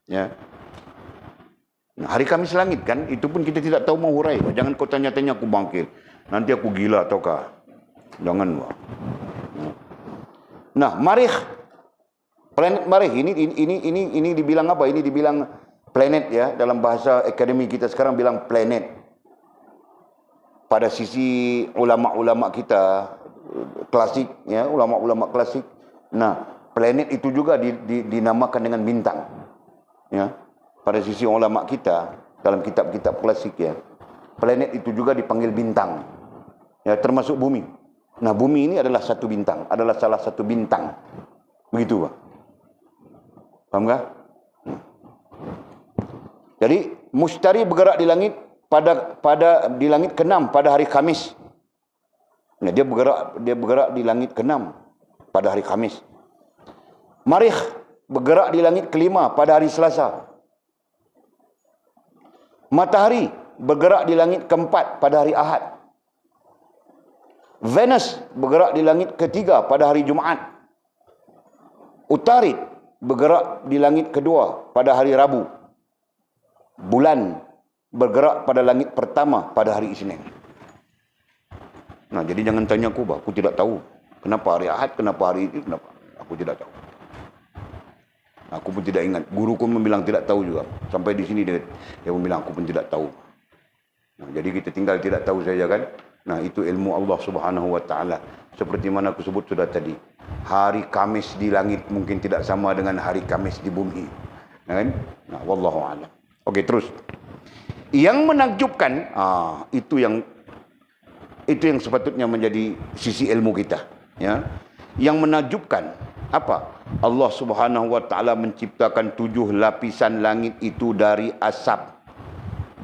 Ya. Nah, hari Khamis langit kan, itu pun kita tidak tahu mau hurai. Jangan kau tanya-tanya aku bangkit. Nanti aku gila ataukah? Jangan. Nah, Marikh. Planet Marikh ini dibilang apa? Ini dibilang planet, ya, dalam bahasa akademi kita sekarang bilang planet. Pada sisi ulama-ulama kita klasik, ya, ulama-ulama klasik. Nah, planet itu juga dinamakan dengan bintang. Ya. Pada sisi ulama kita dalam kitab-kitab klasik, ya, planet itu juga dipanggil bintang, ya, termasuk bumi. Nah, bumi ini adalah satu bintang, adalah salah satu bintang, begitu, Pak. Paham tak? Jadi Mushtari bergerak di langit di langit ke-6 pada hari Khamis. Nah, dia bergerak di langit ke-6 pada hari Khamis. Marikh bergerak di langit ke-5 pada hari Selasa. Matahari bergerak di langit ke-4 pada hari Ahad. Venus bergerak di langit ke-3 pada hari Jumaat. Utarid bergerak di langit ke-2 pada hari Rabu. Bulan bergerak pada langit pertama pada hari Isnin. Nah, jadi jangan tanya aku tidak tahu. Kenapa hari Ahad, kenapa hari itu, kenapa? Aku tidak tahu. Aku pun tidak ingat. Guruku membilang tidak tahu juga. Sampai di sini dia membilang aku pun tidak tahu. Nah, jadi kita tinggal tidak tahu saja kan. Nah, itu ilmu Allah Subhanahu wa taala. Seperti mana aku sebut sudah tadi. Hari Kamis di langit mungkin tidak sama dengan hari Kamis di bumi. Nah, kan? Nah, wallahu a'lam. Okey, terus. Yang menakjubkan, itu yang sepatutnya menjadi sisi ilmu kita, ya. Yang menakjubkan apa? Allah Subhanahu wa taala menciptakan 7 lapisan langit itu dari asap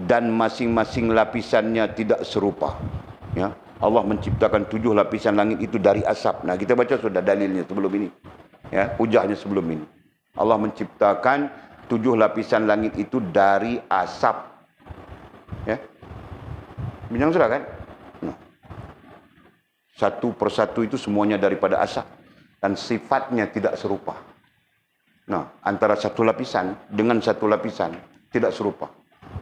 dan masing-masing lapisannya tidak serupa, ya. Allah menciptakan 7 lapisan langit itu dari asap. Nah, kita baca sudah dalilnya sebelum ini, ya, hujahnya sebelum ini. Allah menciptakan 7 lapisan langit itu dari asap, ya. Bincang sudah kan? Nah, satu persatu itu semuanya daripada asap dan sifatnya tidak serupa. Nah, antara satu lapisan dengan satu lapisan tidak serupa.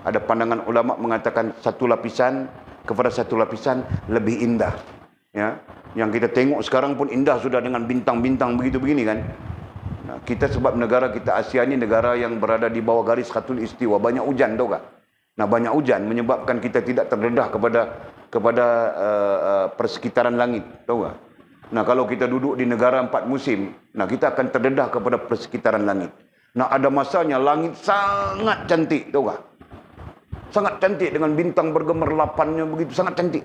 Ada pandangan ulama mengatakan satu lapisan kepada satu lapisan lebih indah, ya. Yang kita tengok sekarang pun indah sudah dengan bintang-bintang begitu begini kan. Nah, kita sebab negara kita Asia ini negara yang berada di bawah garis khatul istiwa, banyak hujan, tahu tak? Nah, banyak hujan menyebabkan kita tidak terdedah kepada persekitaran langit, tahu tak? Nah, kalau kita duduk di negara 4 musim, nah kita akan terdedah kepada persekitaran langit. Nah, ada masanya langit sangat cantik, tahu tak? sangat cantik dengan bintang bergemerlapannya begitu, sangat cantik.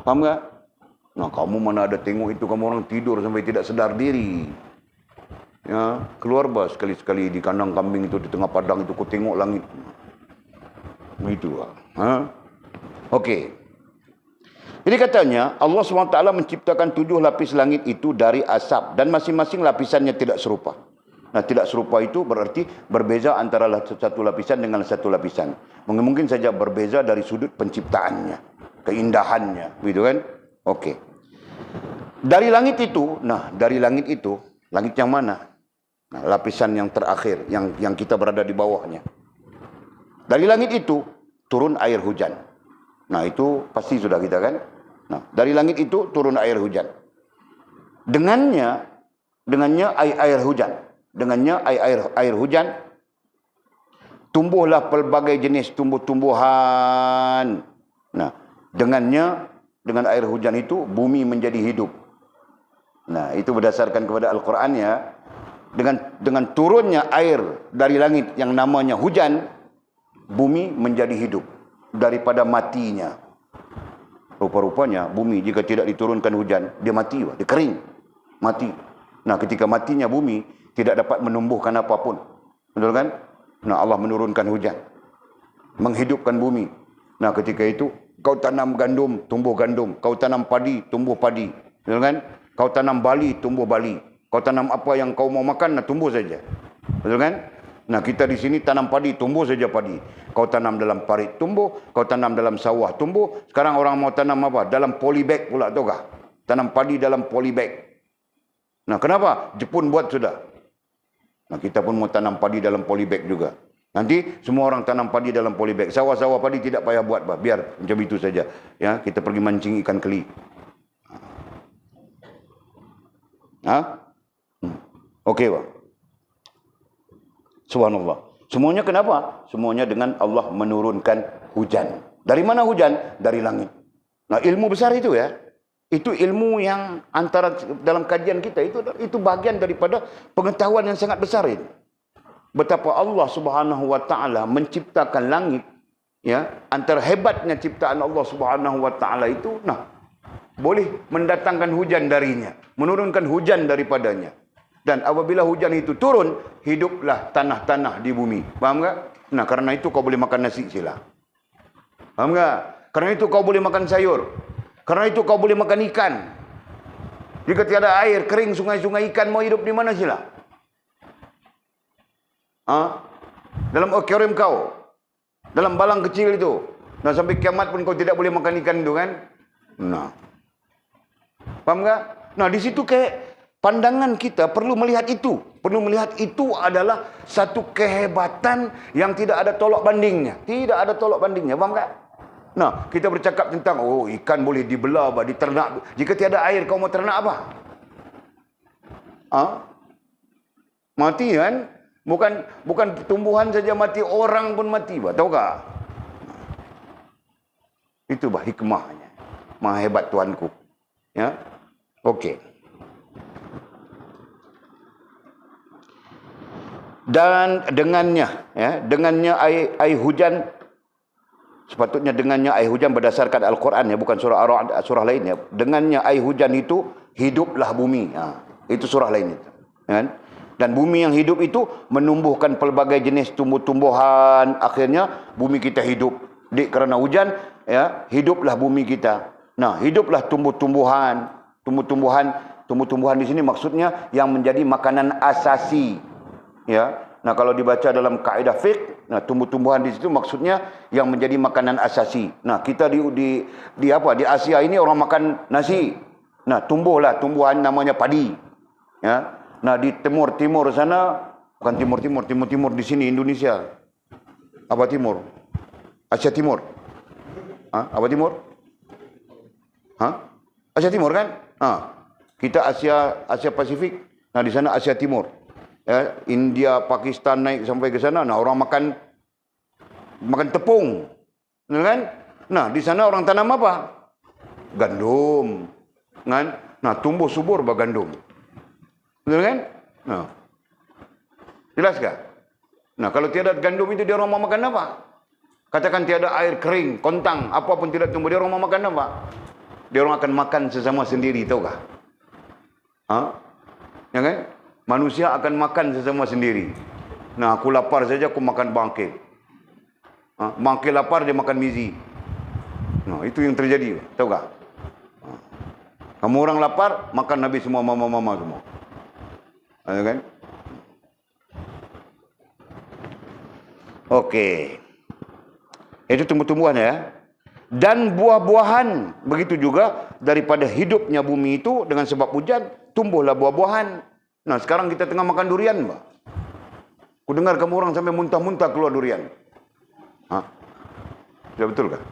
Faham tak? Nah, kamu mana ada tengok itu, kamu orang tidur sampai tidak sedar diri. Ya, keluar bah sekali-sekali di kandang kambing itu, di tengah padang itu, kau tengok langit. Itu lah. Ha? Okey. Jadi katanya Allah SWT menciptakan 7 lapis langit itu dari asap dan masing-masing lapisannya tidak serupa. Nah, tidak serupa itu berarti berbeza antara satu lapisan dengan satu lapisan. Mungkin saja berbeza dari sudut penciptaannya, keindahannya, gitu kan? Okey. Dari langit itu, dari langit itu, langit yang mana? Nah, lapisan yang terakhir, yang kita berada di bawahnya. Dari langit itu turun air hujan. Nah, itu pasti sudah kita kan. Nah, dari langit itu turun air hujan. Dengannya air hujan. Dengannya air hujan tumbuhlah pelbagai jenis tumbuh-tumbuhan. Nah, dengan air hujan itu bumi menjadi hidup. Nah, itu berdasarkan kepada Al-Quran ya. Dengan turunnya air dari langit yang namanya hujan, bumi menjadi hidup daripada matinya. Rupa-rupanya bumi jika tidak diturunkan hujan, dia mati, dia kering, mati. Nah, ketika matinya bumi, tidak dapat menumbuhkan apapun. Betul kan? Nah, Allah menurunkan hujan, menghidupkan bumi. Nah, ketika itu kau tanam gandum, tumbuh gandum. Kau tanam padi, tumbuh padi. Betul kan? Kau tanam bali, tumbuh bali. Kau tanam apa yang kau mau makan, tumbuh saja. Betul kan? Nah, kita di sini tanam padi, tumbuh saja padi. Kau tanam dalam parit, tumbuh. Kau tanam dalam sawah, tumbuh. Sekarang orang mau tanam apa? Dalam polybag pula, tahu kah? Tanam padi dalam polybag. Nah, kenapa? Jepun buat sudah. Nah, kita pun mau tanam padi dalam polybag juga. Nanti semua orang tanam padi dalam polybag. Sawah-sawah padi tidak payah buat, bah. Biar macam itu saja. Ya, kita pergi mancing ikan keli. Okey, Bang. Subhanallah. Semuanya kenapa? Semuanya dengan Allah menurunkan hujan. Dari mana hujan? Dari langit. Nah, ilmu besar itu ya. Itu ilmu yang antara dalam kajian kita itu bagian daripada pengetahuan yang sangat besar itu. Betapa Allah Subhanahu wa taala menciptakan langit, ya, antara hebatnya ciptaan Allah Subhanahu wa taala itu, boleh mendatangkan hujan darinya, menurunkan hujan daripadanya. Dan apabila hujan itu turun, hiduplah tanah-tanah di bumi. Faham tak? Nah, karena itu kau boleh makan nasi sila. Faham tak? Karena itu kau boleh makan sayur. Karena itu kau boleh makan ikan. Jika tiada air, kering sungai-sungai, ikan mau hidup di mana sila? Dalam akuarium kau, dalam balang kecil itu. Nah, sampai kiamat pun kau tidak boleh makan ikan itu kan? Nah, faham tak? Nah, di situ kayak pandangan kita perlu melihat itu. Perlu melihat itu adalah satu kehebatan yang tidak ada tolak bandingnya. Tidak ada tolak bandingnya. Faham tak? Nah, kita bercakap tentang, ikan boleh dibelah, diternak. Jika tiada air, kau mau ternak apa? Mati kan? Bukan tumbuhan saja mati, orang pun mati. Tahu tak? Itu hikmahnya. Maha hebat Tuhanku. Ya, okey. Dan dengannya air hujan, sepatutnya dengannya air hujan berdasarkan Al-Quran ya, bukan surah Ar-Ra'd, surah lainnya. Dengannya air hujan itu hiduplah bumi. Itu surah lain itu. Kan? Dan bumi yang hidup itu menumbuhkan pelbagai jenis tumbuh-tumbuhan. Akhirnya bumi kita hidup. Kerana hujan, ya, hiduplah bumi kita. Nah, hiduplah tumbuh-tumbuhan. Tumbuh-tumbuhan di sini maksudnya yang menjadi makanan asasi. Ya, nah kalau dibaca dalam kaedah fiqh, tumbuh-tumbuhan di situ maksudnya yang menjadi makanan asasi. Nah, kita di Asia ini orang makan nasi. Nah, tumbuhlah tumbuhan namanya padi. Ya. Nah, di timur sana, bukan timur di sini Indonesia. Apa timur? Asia Timur. Apa timur? Asia Timur kan? Kita Asia Pasifik. Nah, di sana Asia Timur. Ya, India, Pakistan naik sampai ke sana. Nah, orang makan tepung. Kan? Nah, di sana orang tanam apa? Gandum. Kan? Nah, tumbuh subur gandum. Betul kan? Nah. Jelas tak? Nah, kalau tiada gandum itu dia orang mau makan apa? Katakan tiada air kering, kontang, apapun tidak tumbuh, dia orang mau makan apa? Dia orang akan makan sesama sendiri, tahukah? Ya kan? Manusia akan makan sesama sendiri. Nah, aku lapar saja, aku makan bangkit. Bangkit lapar, dia makan mizi. Nah, itu yang terjadi, tahukah? Kamu orang lapar, makan habis semua mama-mama semua. Ya kan? Okey. Itu tumbuh-tumbuhan ya. Dan buah-buahan. Begitu juga daripada hidupnya bumi itu dengan sebab hujan, tumbuhlah buah-buahan. Nah, sekarang kita tengah makan durian, Mbak. Aku dengar kamu orang sampai muntah-muntah keluar durian. Sudah betul kah?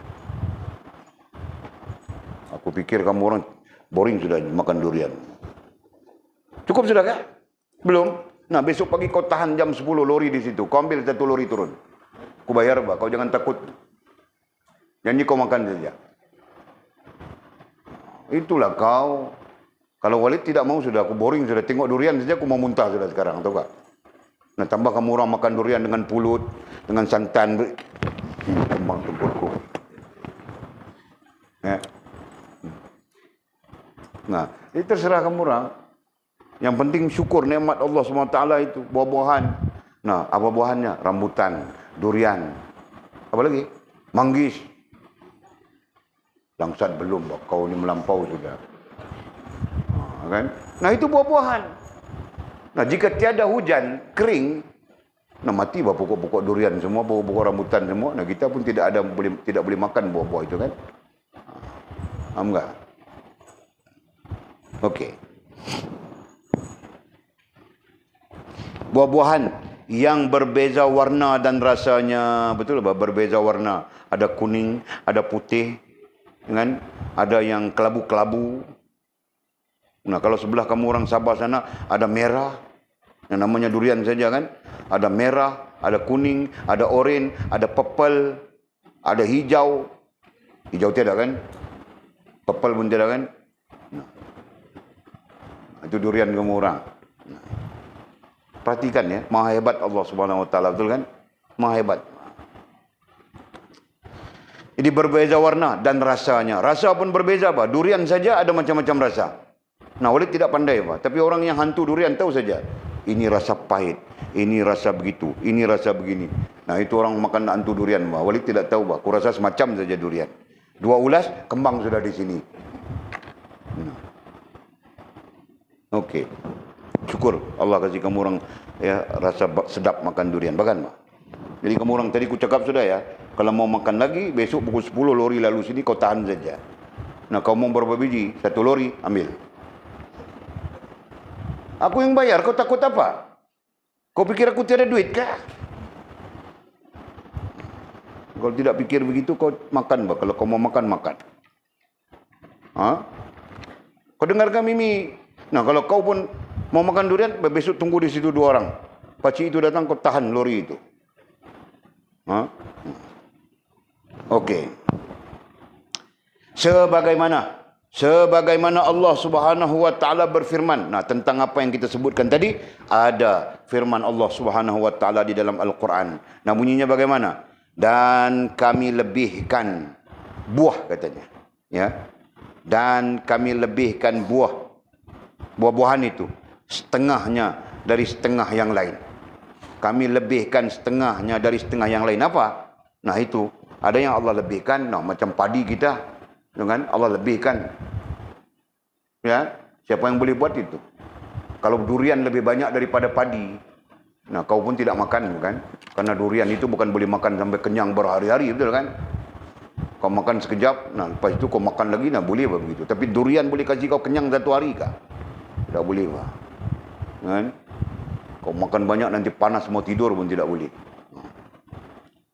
Aku pikir kamu orang boring sudah makan durian. Cukup sudah kah? Belum? Nah, besok pagi kau tahan jam 10 lori di situ. Kau ambil 1 lori turun. Aku bayar, Mbak. Kau jangan takut. Janji kau makan saja. Itulah kau. Kalau Walid tidak mau sudah, aku boring sudah. Tengok durian saja, aku mau muntah sudah sekarang. Tahu tak? Nah, tambah kamu orang makan durian dengan pulut, dengan santan. Kembang tempurku. Ya. Nah, itu terserah kamu orang. Yang penting syukur nikmat Allah SWT itu. Buah-buahan. Nah, apa buahannya? Rambutan, durian. Apa lagi? Manggis. Langsat belum, kau ni melampau sudah. Kan? Nah, itu buah-buahan. Nah, jika tiada hujan, kering, nah mati bah pokok-pokok durian semua, pokok-pokok rambutan semua. Nah, kita pun tidak boleh makan buah-buah itu kan. Faham enggak? Okey. Buah-buahan yang berbeza warna dan rasanya, betul tak? Berbeza warna. Ada kuning, ada putih, kan? Ada yang kelabu-kelabu. Nah, kalau sebelah kamu orang Sabah sana ada merah, yang namanya durian saja kan? Ada merah, ada kuning, ada oranye, ada purple, ada hijau. Hijau tiada kan? Purple pun tiada kan? Nah, itu durian kamu orang. Nah, perhatikan ya, maha hebat Allah Subhanahu Wa Taala, betul kan? Maha hebat. Jadi berbeza warna dan rasanya. Rasa pun berbeza, Pak. Durian saja ada macam-macam rasa. Nah, Walid tidak pandai, Pak. Tapi orang yang hantu durian tahu saja. Ini rasa pahit, ini rasa begitu, ini rasa begini. Nah, itu orang makan hantu durian, Pak. Walid tidak tahu, Pak. Aku rasa semacam saja durian. 2 ulas, kembang sudah di sini. Okey. Syukur Allah kasih kamu orang ya rasa sedap makan durian. Bahkan, Pak. Jadi kamu orang tadi ku cakap sudah ya. Kalau mau makan lagi, besok pukul 10 lori lalu sini kau tahan saja. Nah, kau mau berapa biji? 1 lori, ambil. Aku yang bayar, kau takut apa? Kau pikir aku tiada duit kah? Kalau tidak pikir begitu, kau makan, Pak. Kalau kau mau makan, makan. Kau dengarkan Mimi? Nah, kalau kau pun mau makan durian, besok tunggu di situ 2 orang. Pakcik itu datang, kau tahan lori itu. Okey. Sebagaimana Allah Subhanahu Wa Taala berfirman. Nah, tentang apa yang kita sebutkan tadi, ada firman Allah Subhanahu Wa Taala di dalam Al-Quran. Nah, bunyinya bagaimana? Dan kami lebihkan buah, katanya. Ya. Dan kami lebihkan buah-buahan itu setengahnya dari setengah yang lain. Kami lebihkan setengahnya dari setengah yang lain. Apa? Nah, itu ada yang Allah lebihkan. Nah, macam padi kita, dengan Allah lebihkan. Ya, siapa yang boleh buat itu? Kalau durian lebih banyak daripada padi, nah kau pun tidak makan, kan? Karena durian itu bukan boleh makan sampai kenyang berhari-hari, betul kan? Kau makan sekejap, nah lepas itu kau makan lagi, nah boleh begitu. Tapi durian boleh kasih kau kenyang 1 hari kah? Tidak boleh, Pak. Kan? Kau makan banyak nanti panas mau tidur pun tidak boleh.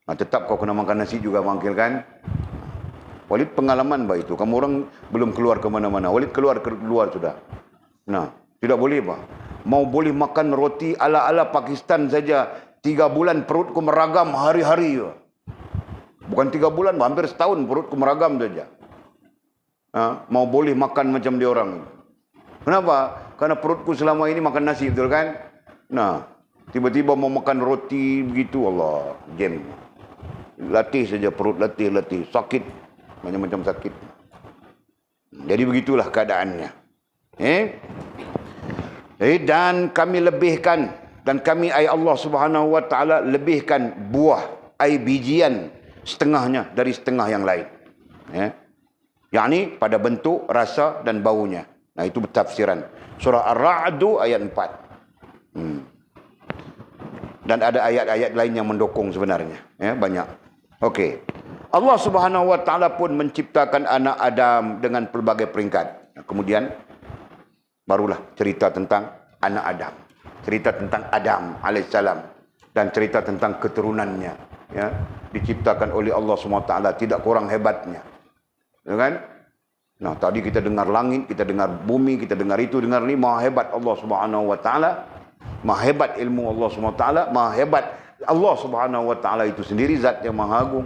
Nah, tetap kau kena makan nasi juga mangkil kan? Walid pengalaman bah itu. Kamu orang belum keluar ke mana-mana. Walid keluar sudah. Nah, tidak boleh, Pak. Mau boleh makan roti ala-ala Pakistan saja 3 bulan perutku meragam hari-hari. Bukan 3 bulan, hampir setahun perutku meragam saja. Mau boleh makan macam dia orang. Kenapa? Karena perutku selama ini makan nasi, betul kan? Nah, Tiba-tiba mau makan roti begitu, Allah, jam. Latih saja perut, latih. Sakit. Macam-macam sakit. Jadi begitulah keadaannya. Dan kami lebihkan, dan kami Allah Subhanahu wa taala lebihkan buah bijian setengahnya dari setengah yang lain. Yakni pada bentuk, rasa dan baunya. Nah, itu tafsiran surah Ar-Ra'd ayat 4. Dan ada ayat-ayat lain yang mendukung sebenarnya, banyak. Okey. Allah Subhanahu wa taala pun menciptakan anak Adam dengan pelbagai peringkat. Kemudian barulah cerita tentang anak Adam. Cerita tentang Adam alaihissalam dan cerita tentang keturunannya, diciptakan oleh Allah Subhanahu wa taala, tidak kurang hebatnya. Ya kan? Nah, tadi kita dengar langit, kita dengar bumi, kita dengar itu, dengar ini, maha hebat Allah Subhanahu wa taala. Maha hebat ilmu Allah Subhanahu wa taala, maha hebat Allah Subhanahu wa taala itu sendiri, zat yang maha agung.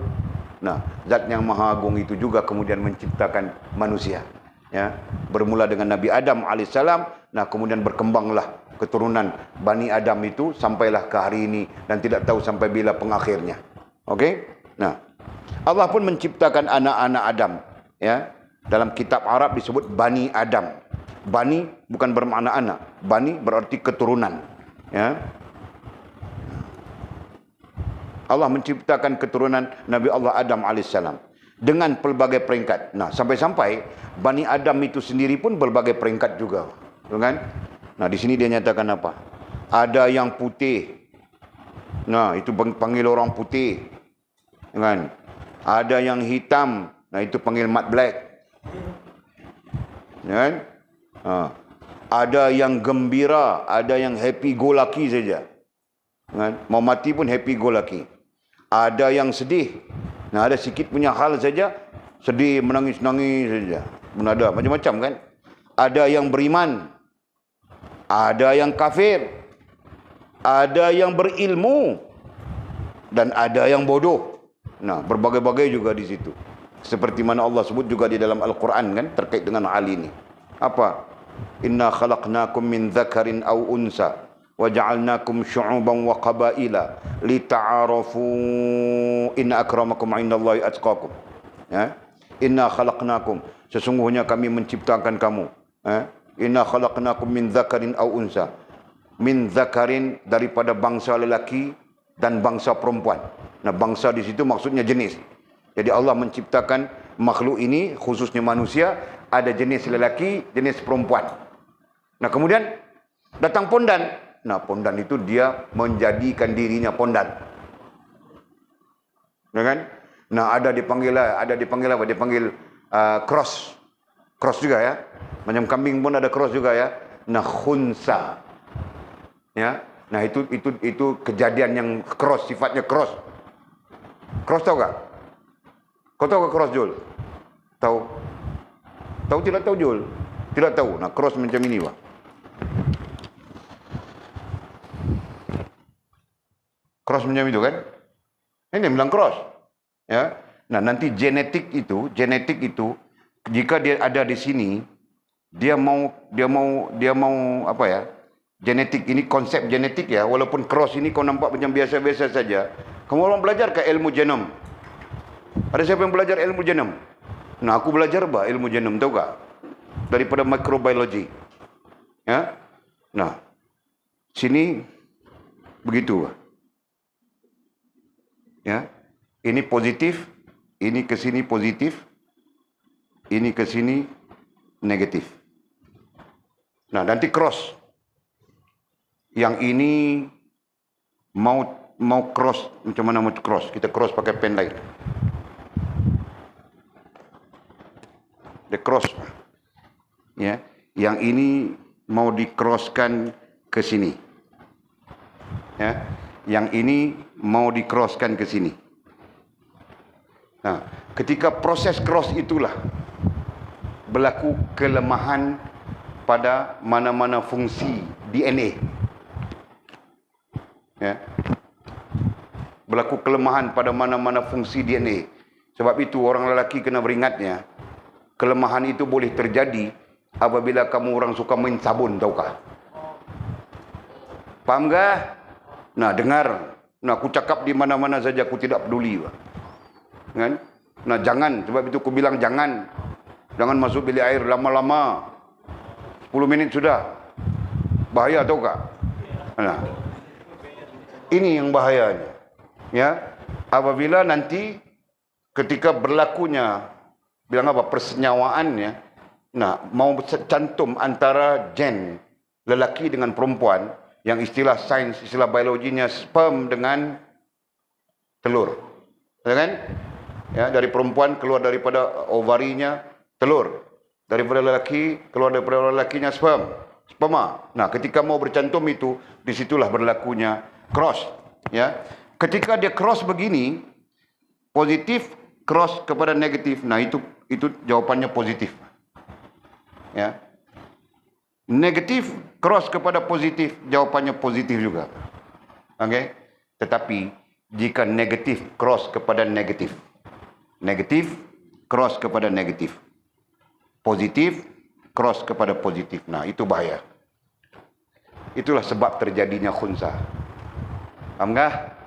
Nah, zat yang maha agung itu juga kemudian menciptakan manusia. Bermula dengan Nabi Adam alaihissalam, nah kemudian berkembanglah keturunan Bani Adam itu sampailah ke hari ini dan tidak tahu sampai bila pengakhirnya. Okey? Nah, Allah pun menciptakan anak-anak Adam, dalam kitab Arab disebut Bani Adam. Bani bukan bermakna anak. Bani berarti keturunan. Allah menciptakan keturunan Nabi Allah Adam alaihissalam dengan pelbagai peringkat. Nah, sampai-sampai Bani Adam itu sendiri pun berbagai peringkat juga. Kan? Nah, di sini dia nyatakan apa? Ada yang putih. Nah, itu panggil orang putih. Kan? Ada yang hitam. Nah, itu panggil mat black. Kan? Ada yang gembira, ada yang happy go lucky saja. Kan? Mau mati pun happy go lucky. Ada yang sedih. Nah, ada sikit punya hal saja, sedih, menangis-nangis saja. Ada macam-macam kan? Ada yang beriman. Ada yang kafir. Ada yang berilmu. Dan ada yang bodoh. Nah, berbagai-bagai juga di situ. Seperti mana Allah sebut juga di dalam Al-Quran kan, terkait dengan hal ini. Apa? Inna khalaqnakum min dzakarin aw unsa wa ja'alnakum syu'uban wa qabaila lita'arafu inna akramakum 'indallahi atqakum. Inna khalaqnakum, sesungguhnya kami menciptakan kamu. Inna khalaqnakum min dzakarin aw unsa. Min dzakarin daripada bangsa lelaki dan bangsa perempuan. Nah, bangsa di situ maksudnya jenis. Jadi Allah menciptakan makhluk ini, khususnya manusia, ada jenis lelaki, jenis perempuan. Nah, kemudian datang pondan. Nah, pondan itu dia menjadikan dirinya pondan. Ya kan? Nah, ada dipanggil apa? Dipanggil cross. Cross juga ya. Macam kambing pun ada cross juga ya. Nah, khunsa. Ya. Nah, itu kejadian yang cross, sifatnya cross. Cross tahu enggak? Kau tahu ke cross, Jul? Tahu? Tahu tidak tahu, Jul? Tidak tahu. Nah, cross macam ini, Pak. Cross macam itu kan? Ini bilang cross. Ya. Nah, nanti genetik itu jika dia ada di sini, dia mau apa ya? Genetik ini, konsep genetik ya, walaupun cross ini kau nampak macam biasa-biasa saja. Kamu orang belajar ke ilmu genom? Ada siapa yang belajar ilmu genom? Nah, aku belajar ilmu genom, tahu tak? Daripada microbiology. Ya. Nah, sini begitu. Ya. Ini positif, ini ke sini positif, ini ke sini negatif. Nah, nanti cross. Yang ini mau cross, macam mana mau cross? Kita cross pakai pen lain. Dia cross. Ya, yang ini mau di-crosskan ke sini. Ya, yang ini mau di-crosskan ke sini. Nah, ketika proses cross itulah berlaku kelemahan pada mana-mana fungsi DNA. Ya. Berlaku kelemahan pada mana-mana fungsi DNA. Sebab itu orang lelaki kena beringatnya, kelemahan itu boleh terjadi apabila kamu orang suka main sabun, tahukah? Faham ke? Nah, dengar. Nah, aku cakap di mana-mana saja, aku tidak peduli. Kan? Nah, jangan. Sebab itu aku bilang jangan. Jangan masuk bilik air lama-lama. 10 minit sudah. Bahaya tahu tak? Nah, ini yang bahayanya. Ya, apabila nanti ketika berlakunya, bilang apa, persenyawaannya, nah, mau cantum antara gen lelaki dengan perempuan, yang istilah sains, istilah biologinya sperm dengan telur, ya kan? Ya, dari perempuan keluar daripada ovarinya telur, daripada lelaki keluar daripada lelakinya sperma. Nah, ketika mau bercantum itu, disitulah berlakunya cross. Ya, ketika dia cross begini, positif cross kepada negatif. Nah, itu jawapannya positif. Ya. Negatif cross kepada positif, jawapannya positif juga. Okey. Tetapi jika negatif cross kepada negatif, negatif cross kepada negatif, positif cross kepada positif, nah itu bahaya. Itulah sebab terjadinya khunsa. Faham tak?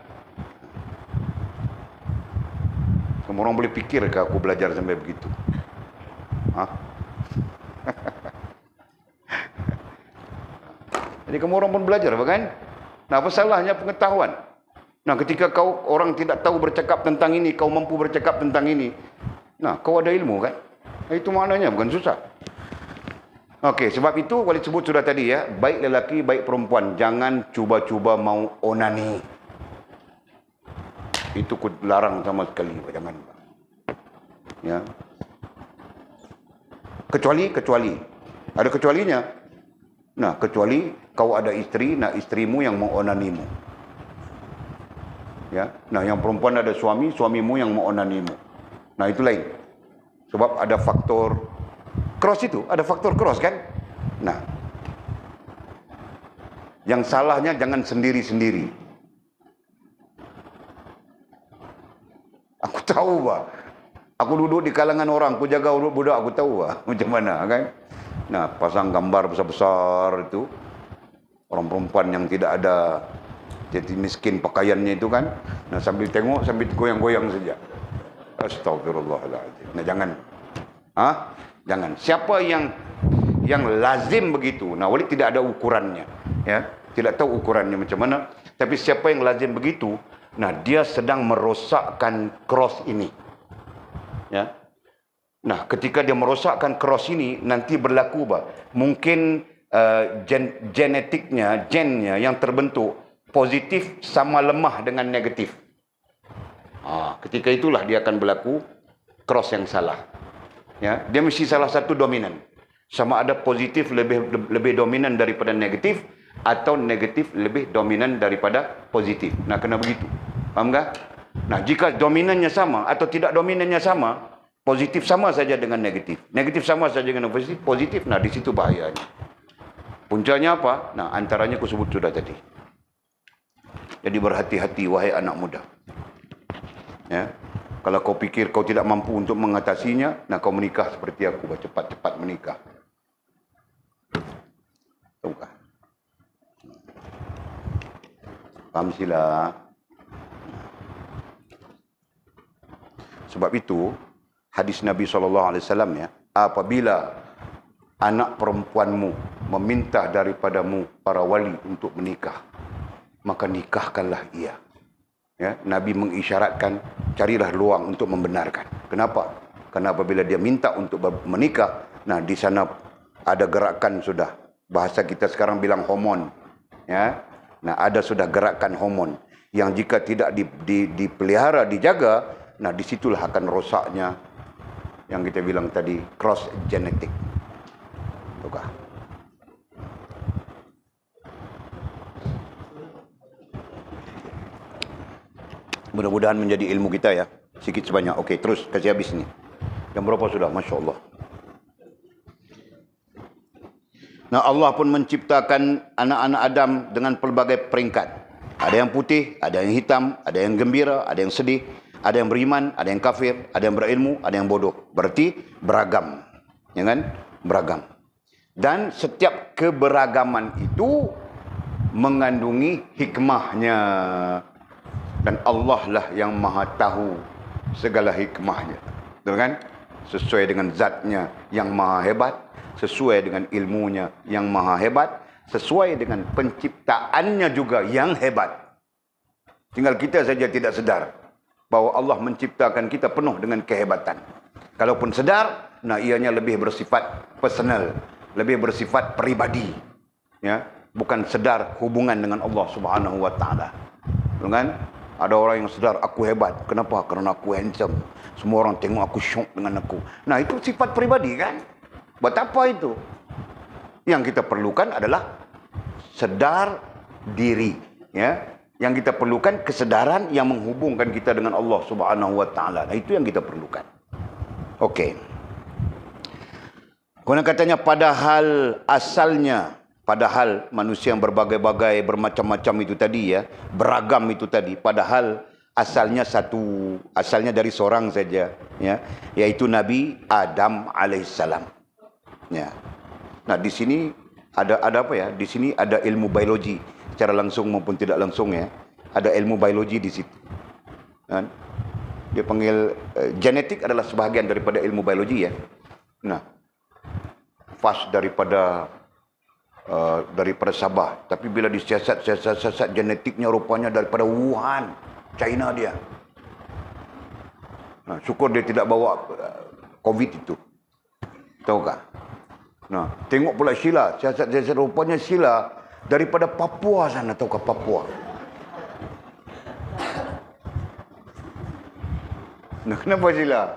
Kamu orang boleh fikir ke aku belajar sampai begitu? Jadi kamu orang pun belajar, kan? Nah, apa salahnya pengetahuan? Nah, ketika kau orang tidak tahu bercakap tentang ini, kau mampu bercakap tentang ini. Nah, kau ada ilmu, kan? Nah, itu maknanya, bukan susah. Okey, sebab itu wali sebut sudah tadi ya, baik lelaki, baik perempuan, jangan cuba-cuba mau onani. Itu ku larang sama sekali, jangan. Ya. Kecuali. Ada kecualinya. Nah, kecuali kau ada isteri, nah istrimu yang mengonanimu. Ya. Nah, yang perempuan ada suami, suamimu yang mengonanimu. Nah, itu lain. Sebab ada faktor cross itu, ada faktor cross kan? Nah, yang salahnya jangan sendiri-sendiri. Aku tahu, Pak. Aku duduk di kalangan orang, aku jaga budak, aku tahu, Pak, macam mana, kan? Nah, pasang gambar besar-besar itu, orang perempuan yang tidak ada, jadi miskin pakaiannya itu kan. Nah, sambil tengok, sambil goyang-goyang saja. Astagfirullahaladzim. Nah, jangan. Jangan. Siapa yang lazim begitu, nah, wali tidak ada ukurannya. Ya, tidak tahu ukurannya macam mana. Tapi siapa yang lazim begitu, nah, dia sedang merosakkan cross ini. Ya. Nah, ketika dia merosakkan cross ini, nanti berlaku mungkin genetiknya, gennya yang terbentuk positif sama lemah dengan negatif. Ketika itulah dia akan berlaku cross yang salah. Ya, dia mesti salah satu dominan. Sama ada positif lebih dominan daripada negatif, atau negatif lebih dominan daripada positif. Nah, kena begitu. Faham tak? Nah, jika dominannya sama atau tidak dominannya sama, positif sama saja dengan negatif, negatif sama saja dengan positif, nah di situ bahayanya. Puncanya apa? Nah, antaranya aku sebut sudah tadi. Jadi berhati-hati wahai anak muda. Ya. Kalau kau pikir kau tidak mampu untuk mengatasinya, nah kau menikah seperti aku, cepat-cepat menikah. Tahukah? Faham sila. Sebab itu hadis Nabi SAW ya, apabila anak perempuanmu meminta daripadamu para wali untuk menikah, maka nikahkanlah ia. Ya, Nabi mengisyaratkan carilah luang untuk membenarkan. Kenapa? Karena apabila dia minta untuk menikah, nah di sana ada gerakan sudah. Bahasa kita sekarang bilang hormon. Ya, nah ada sudah gerakan hormon yang jika tidak dipelihara, dijaga, nah disitulah akan rosaknya yang kita bilang tadi, cross genetik. Tukah. Mudah-mudahan menjadi ilmu kita ya, sikit sebanyak. Okey, terus kasih habis ni. Jam berapa sudah? Masya Allah. Nah, Allah pun menciptakan anak-anak Adam dengan pelbagai peringkat. Ada yang putih, ada yang hitam, ada yang gembira, ada yang sedih, ada yang beriman, ada yang kafir, ada yang berilmu, ada yang bodoh. Berarti beragam. Ya kan? Beragam. Dan setiap keberagaman itu mengandungi hikmahnya. Dan Allah lah yang maha tahu segala hikmahnya. Betul kan? Sesuai dengan zatnya yang maha hebat, sesuai dengan ilmunya yang maha hebat, sesuai dengan penciptaannya juga yang hebat. Tinggal kita saja tidak sedar bahwa Allah menciptakan kita penuh dengan kehebatan. Kalaupun sedar, nah ianya lebih bersifat personal, lebih bersifat pribadi, ya, bukan sedar hubungan dengan Allah Subhanahu wa taala. Betul kan? Ada orang yang sedar aku hebat. Kenapa? Karena aku handsome. Semua orang tengok aku syok dengan aku. Nah, itu sifat pribadi kan? Buat apa itu? Yang kita perlukan adalah sedar diri, ya. Yang kita perlukan kesedaran yang menghubungkan kita dengan Allah Subhanahu wa taala. Nah, itu yang kita perlukan. Okey. Kemudian katanya padahal asalnya, padahal manusia yang berbagai-bagai, bermacam-macam itu tadi, ya, beragam itu tadi, padahal asalnya satu, asalnya dari seorang saja, ya, yaitu Nabi Adam alaihissalam. Ya. Nah, di sini ada apa ya? Di sini ada ilmu biologi secara langsung maupun tidak langsung, ya. Ada ilmu biologi di situ. Kan? Dia panggil genetik adalah sebahagian daripada ilmu biologi, ya. Nah, fas daripada Sabah, tapi bila disiasat genetiknya rupanya daripada Wuhan, China dia. Nah, syukur dia tidak bawa COVID itu. Tahukah? Nah, tengok pula Sheila, siasat rupanya Sheila daripada Papua sana, tahukah Papua? Nah, kenapa Sheila?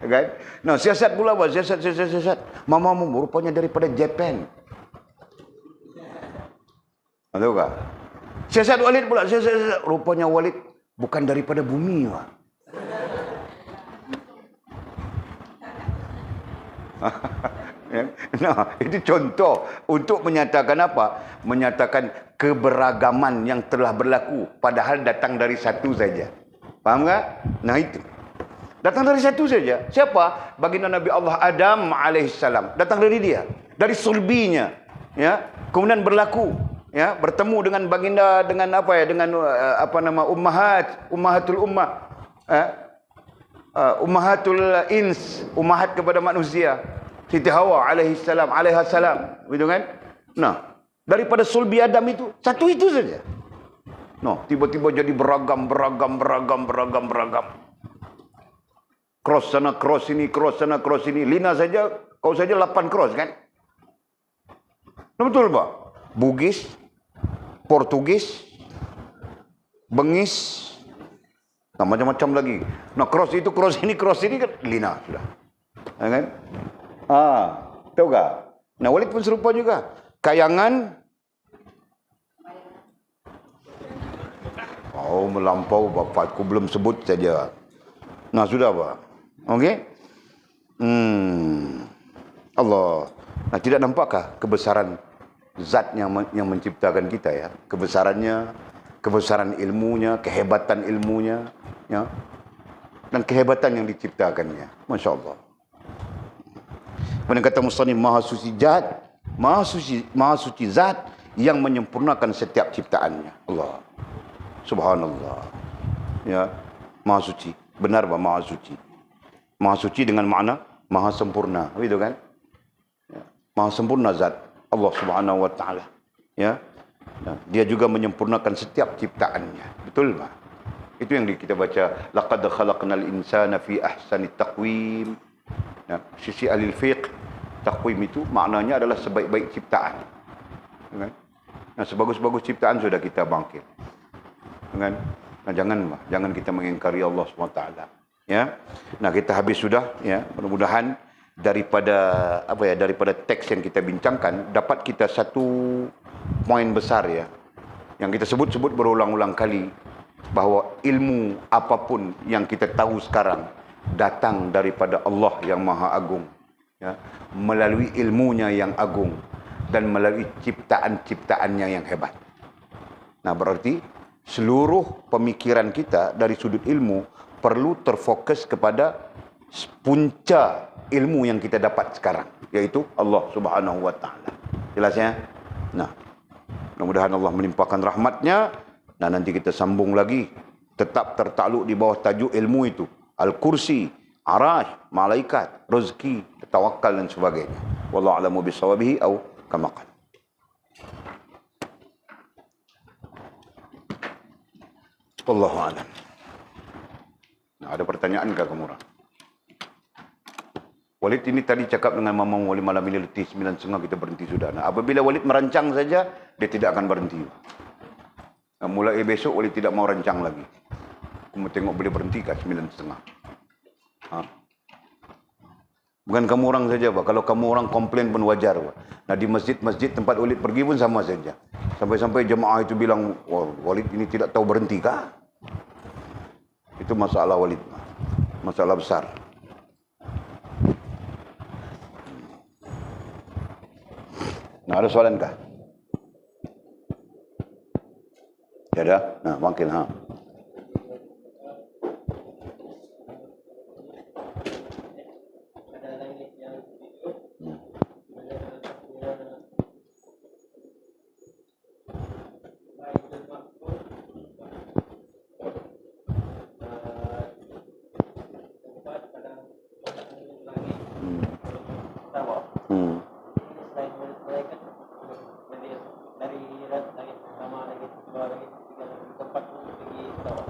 Kan? Nah, siasat pula apa? Siasat. Mamamu rupanya daripada Japan. Tahukah? Siasat Walid pula, siasat. Rupanya Walid bukan daripada bumi, Pak. Nah, itu contoh untuk menyatakan apa? Menyatakan keberagaman yang telah berlaku padahal datang dari satu saja. Faham tak? Nah, itu. Datang dari satu saja. Siapa? Baginda Nabi Allah Adam alaihissalam. Datang dari dia, dari sulbinya, ya. Kemudian berlaku, ya, bertemu dengan baginda, dengan apa ya? Dengan apa nama ummahatul ummah. Ummahatul ins, ummahat kepada manusia. Siti Hawa alaihissalam, alaihissalam, begitu kan? Nah, daripada sulbi Adam itu satu itu saja. Nah, tiba-tiba jadi beragam. Cross sana, cross sini, cross sana, cross sini. Lina saja, kau saja 8 cross kan? Nah, betul Pak? Bugis, Portugis, Bengis, nah, macam-macam lagi. Nah, cross itu, cross ini kan Lina sudah. Ya kan? Tahu tak? Nah, Walid pun serupa juga. Kayangan. Oh, melampau Bapak, aku belum sebut saja. Nah, sudah Pak. Okey? Allah. Nah, tidak nampakkah kebesaran zat yang menciptakan kita, ya? Kebesarannya, kebesaran ilmunya, kehebatan ilmunya, ya? Dan kehebatan yang diciptakannya. Masya Allah. Kemudian kata musannif, maha suci zat yang menyempurnakan setiap ciptaannya. Allah. Subhanallah. Ya, maha suci. Benar Pak, maha suci. Maha suci dengan makna maha sempurna, begitu kan? Ya. Maha sempurna zat Allah Subhanahu wa taala. Ya. Nah, dia juga menyempurnakan setiap ciptaannya. Betul Pak? Itu yang kita baca, laqad khalaqnal insana fi ahsani taqwim. Ya, sisi ahli fiqh, taqwim itu maknanya adalah sebaik-baik ciptaan. Ya. Nah, sebagus-bagus ciptaan sudah kita bangkit. Kan? Nah, jangan kita mengingkari Allah SWT. Ya. Nah, kita habis sudah, ya. Mudah-mudahan daripada teks yang kita bincangkan dapat kita satu poin besar, ya. Yang kita sebut berulang-ulang kali, bahwa ilmu apapun yang kita tahu sekarang datang daripada Allah yang Maha Agung, ya. Melalui ilmunya yang agung dan melalui ciptaan-ciptaannya yang hebat. Nah, berarti seluruh pemikiran kita dari sudut ilmu perlu terfokus kepada punca ilmu yang kita dapat sekarang, yaitu Allah Subhanahu wa taala. Jelas ya? Nah, mudah-mudahan Allah melimpahkan rahmatnya. Dan nanti kita sambung lagi. Tetap tertakluk di bawah tajuk ilmu itu. Al-Kursi, Arash, Malaikat, Rezeki, Tawakal dan sebagainya. Wallahu a'lamu bisawabihi atau kama qala. Wallahu a'lam. Nah, ada pertanyaan ke kamu orang? Walid ini tadi cakap dengan Mamang Walid malam ini letih 9.30 kita berhenti sudah. Nah, apabila Walid merancang saja, dia tidak akan berhenti. Nah, mulai besok Walid tidak mau rancang lagi. Kamu tengok boleh berhenti kat 9.30. Ha? Bukan kamu orang saja, Pak. Kalau kamu orang komplain pun wajar, Pak. Nah, di masjid-masjid tempat Walid pergi pun sama saja. Sampai-sampai jemaah itu bilang, wah, Walid ini tidak tahu berhenti kah? Itu masalah Walid. Masalah besar. Nah, ada soalan kah? Ya dah. Nah, makin ha.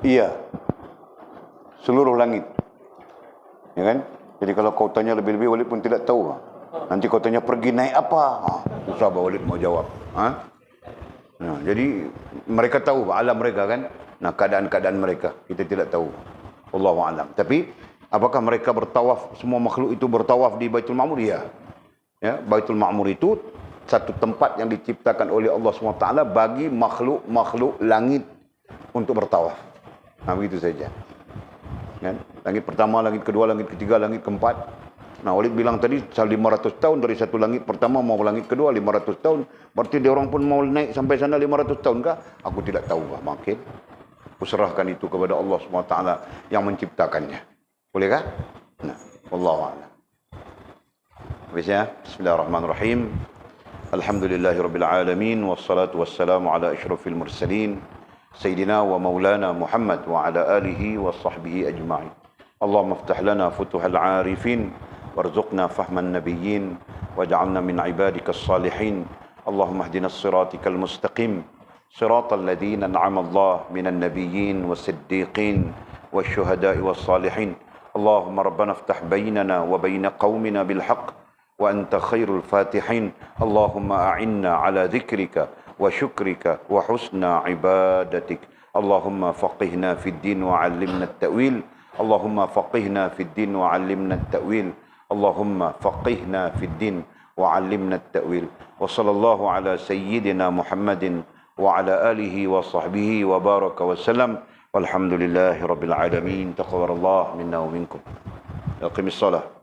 Iya, seluruh langit, ya kan? Jadi kalau kau tanya lebih-lebih, Walid pun tidak tahu. Nanti kau tanya pergi naik apa? Susah Walid mau jawab. Nah, jadi mereka tahu alam mereka kan? Nah, keadaan-keadaan mereka kita tidak tahu. Wallahu a'lam. Tapi apakah mereka bertawaf? Semua makhluk itu bertawaf di Baitul Ma'mur? Ya. Ya, Baitul Ma'mur itu satu tempat yang diciptakan oleh Allah SWT bagi makhluk-makhluk langit untuk bertawaf. Nah, begitu saja. Kan? Langit pertama, langit kedua, langit ketiga, langit keempat. Nah, Walid bilang tadi 500 tahun dari satu langit pertama mau langit kedua 500 tahun. Berarti dia orang pun mau naik sampai sana 500 tahun kah? Aku tidak tahu kah. Makin kuserahkan itu kepada Allah SWT yang menciptakannya. Boleh kah? Nah, wallahu a'lam. Habis ya. Bismillahirrahmanirrahim. Alhamdulillahirabbil alamin wassalatu wassalamu ala asyrafil mursalin. سيدنا ومولانا محمد وعلى آله وصحبه أجمعين. اللهم افتح لنا فتوح العارفين وارزقنا فهم النبيين واجعلنا من عبادك الصالحين. اللهم اهدنا الصراط المستقيم صراط الذين أنعم الله من النبيين والصديقين والشهداء والصالحين. اللهم ربنا افتح بيننا وبين قومنا بالحق وأنت خير الفاتحين. اللهم أعنا على ذكرك وشكرك وحسن عبادتك. اللهم فقهنا في الدين وعلمنا التأويل. اللهم فقهنا في الدين وعلمنا التأويل. اللهم فقهنا في الدين وعلمنا التأويل. وصلى الله على سيدنا محمد وعلى آله وصحبه وبارك وسلم والحمد لله رب العالمين. تقبل الله منا ومنكم. أقم الصلاة.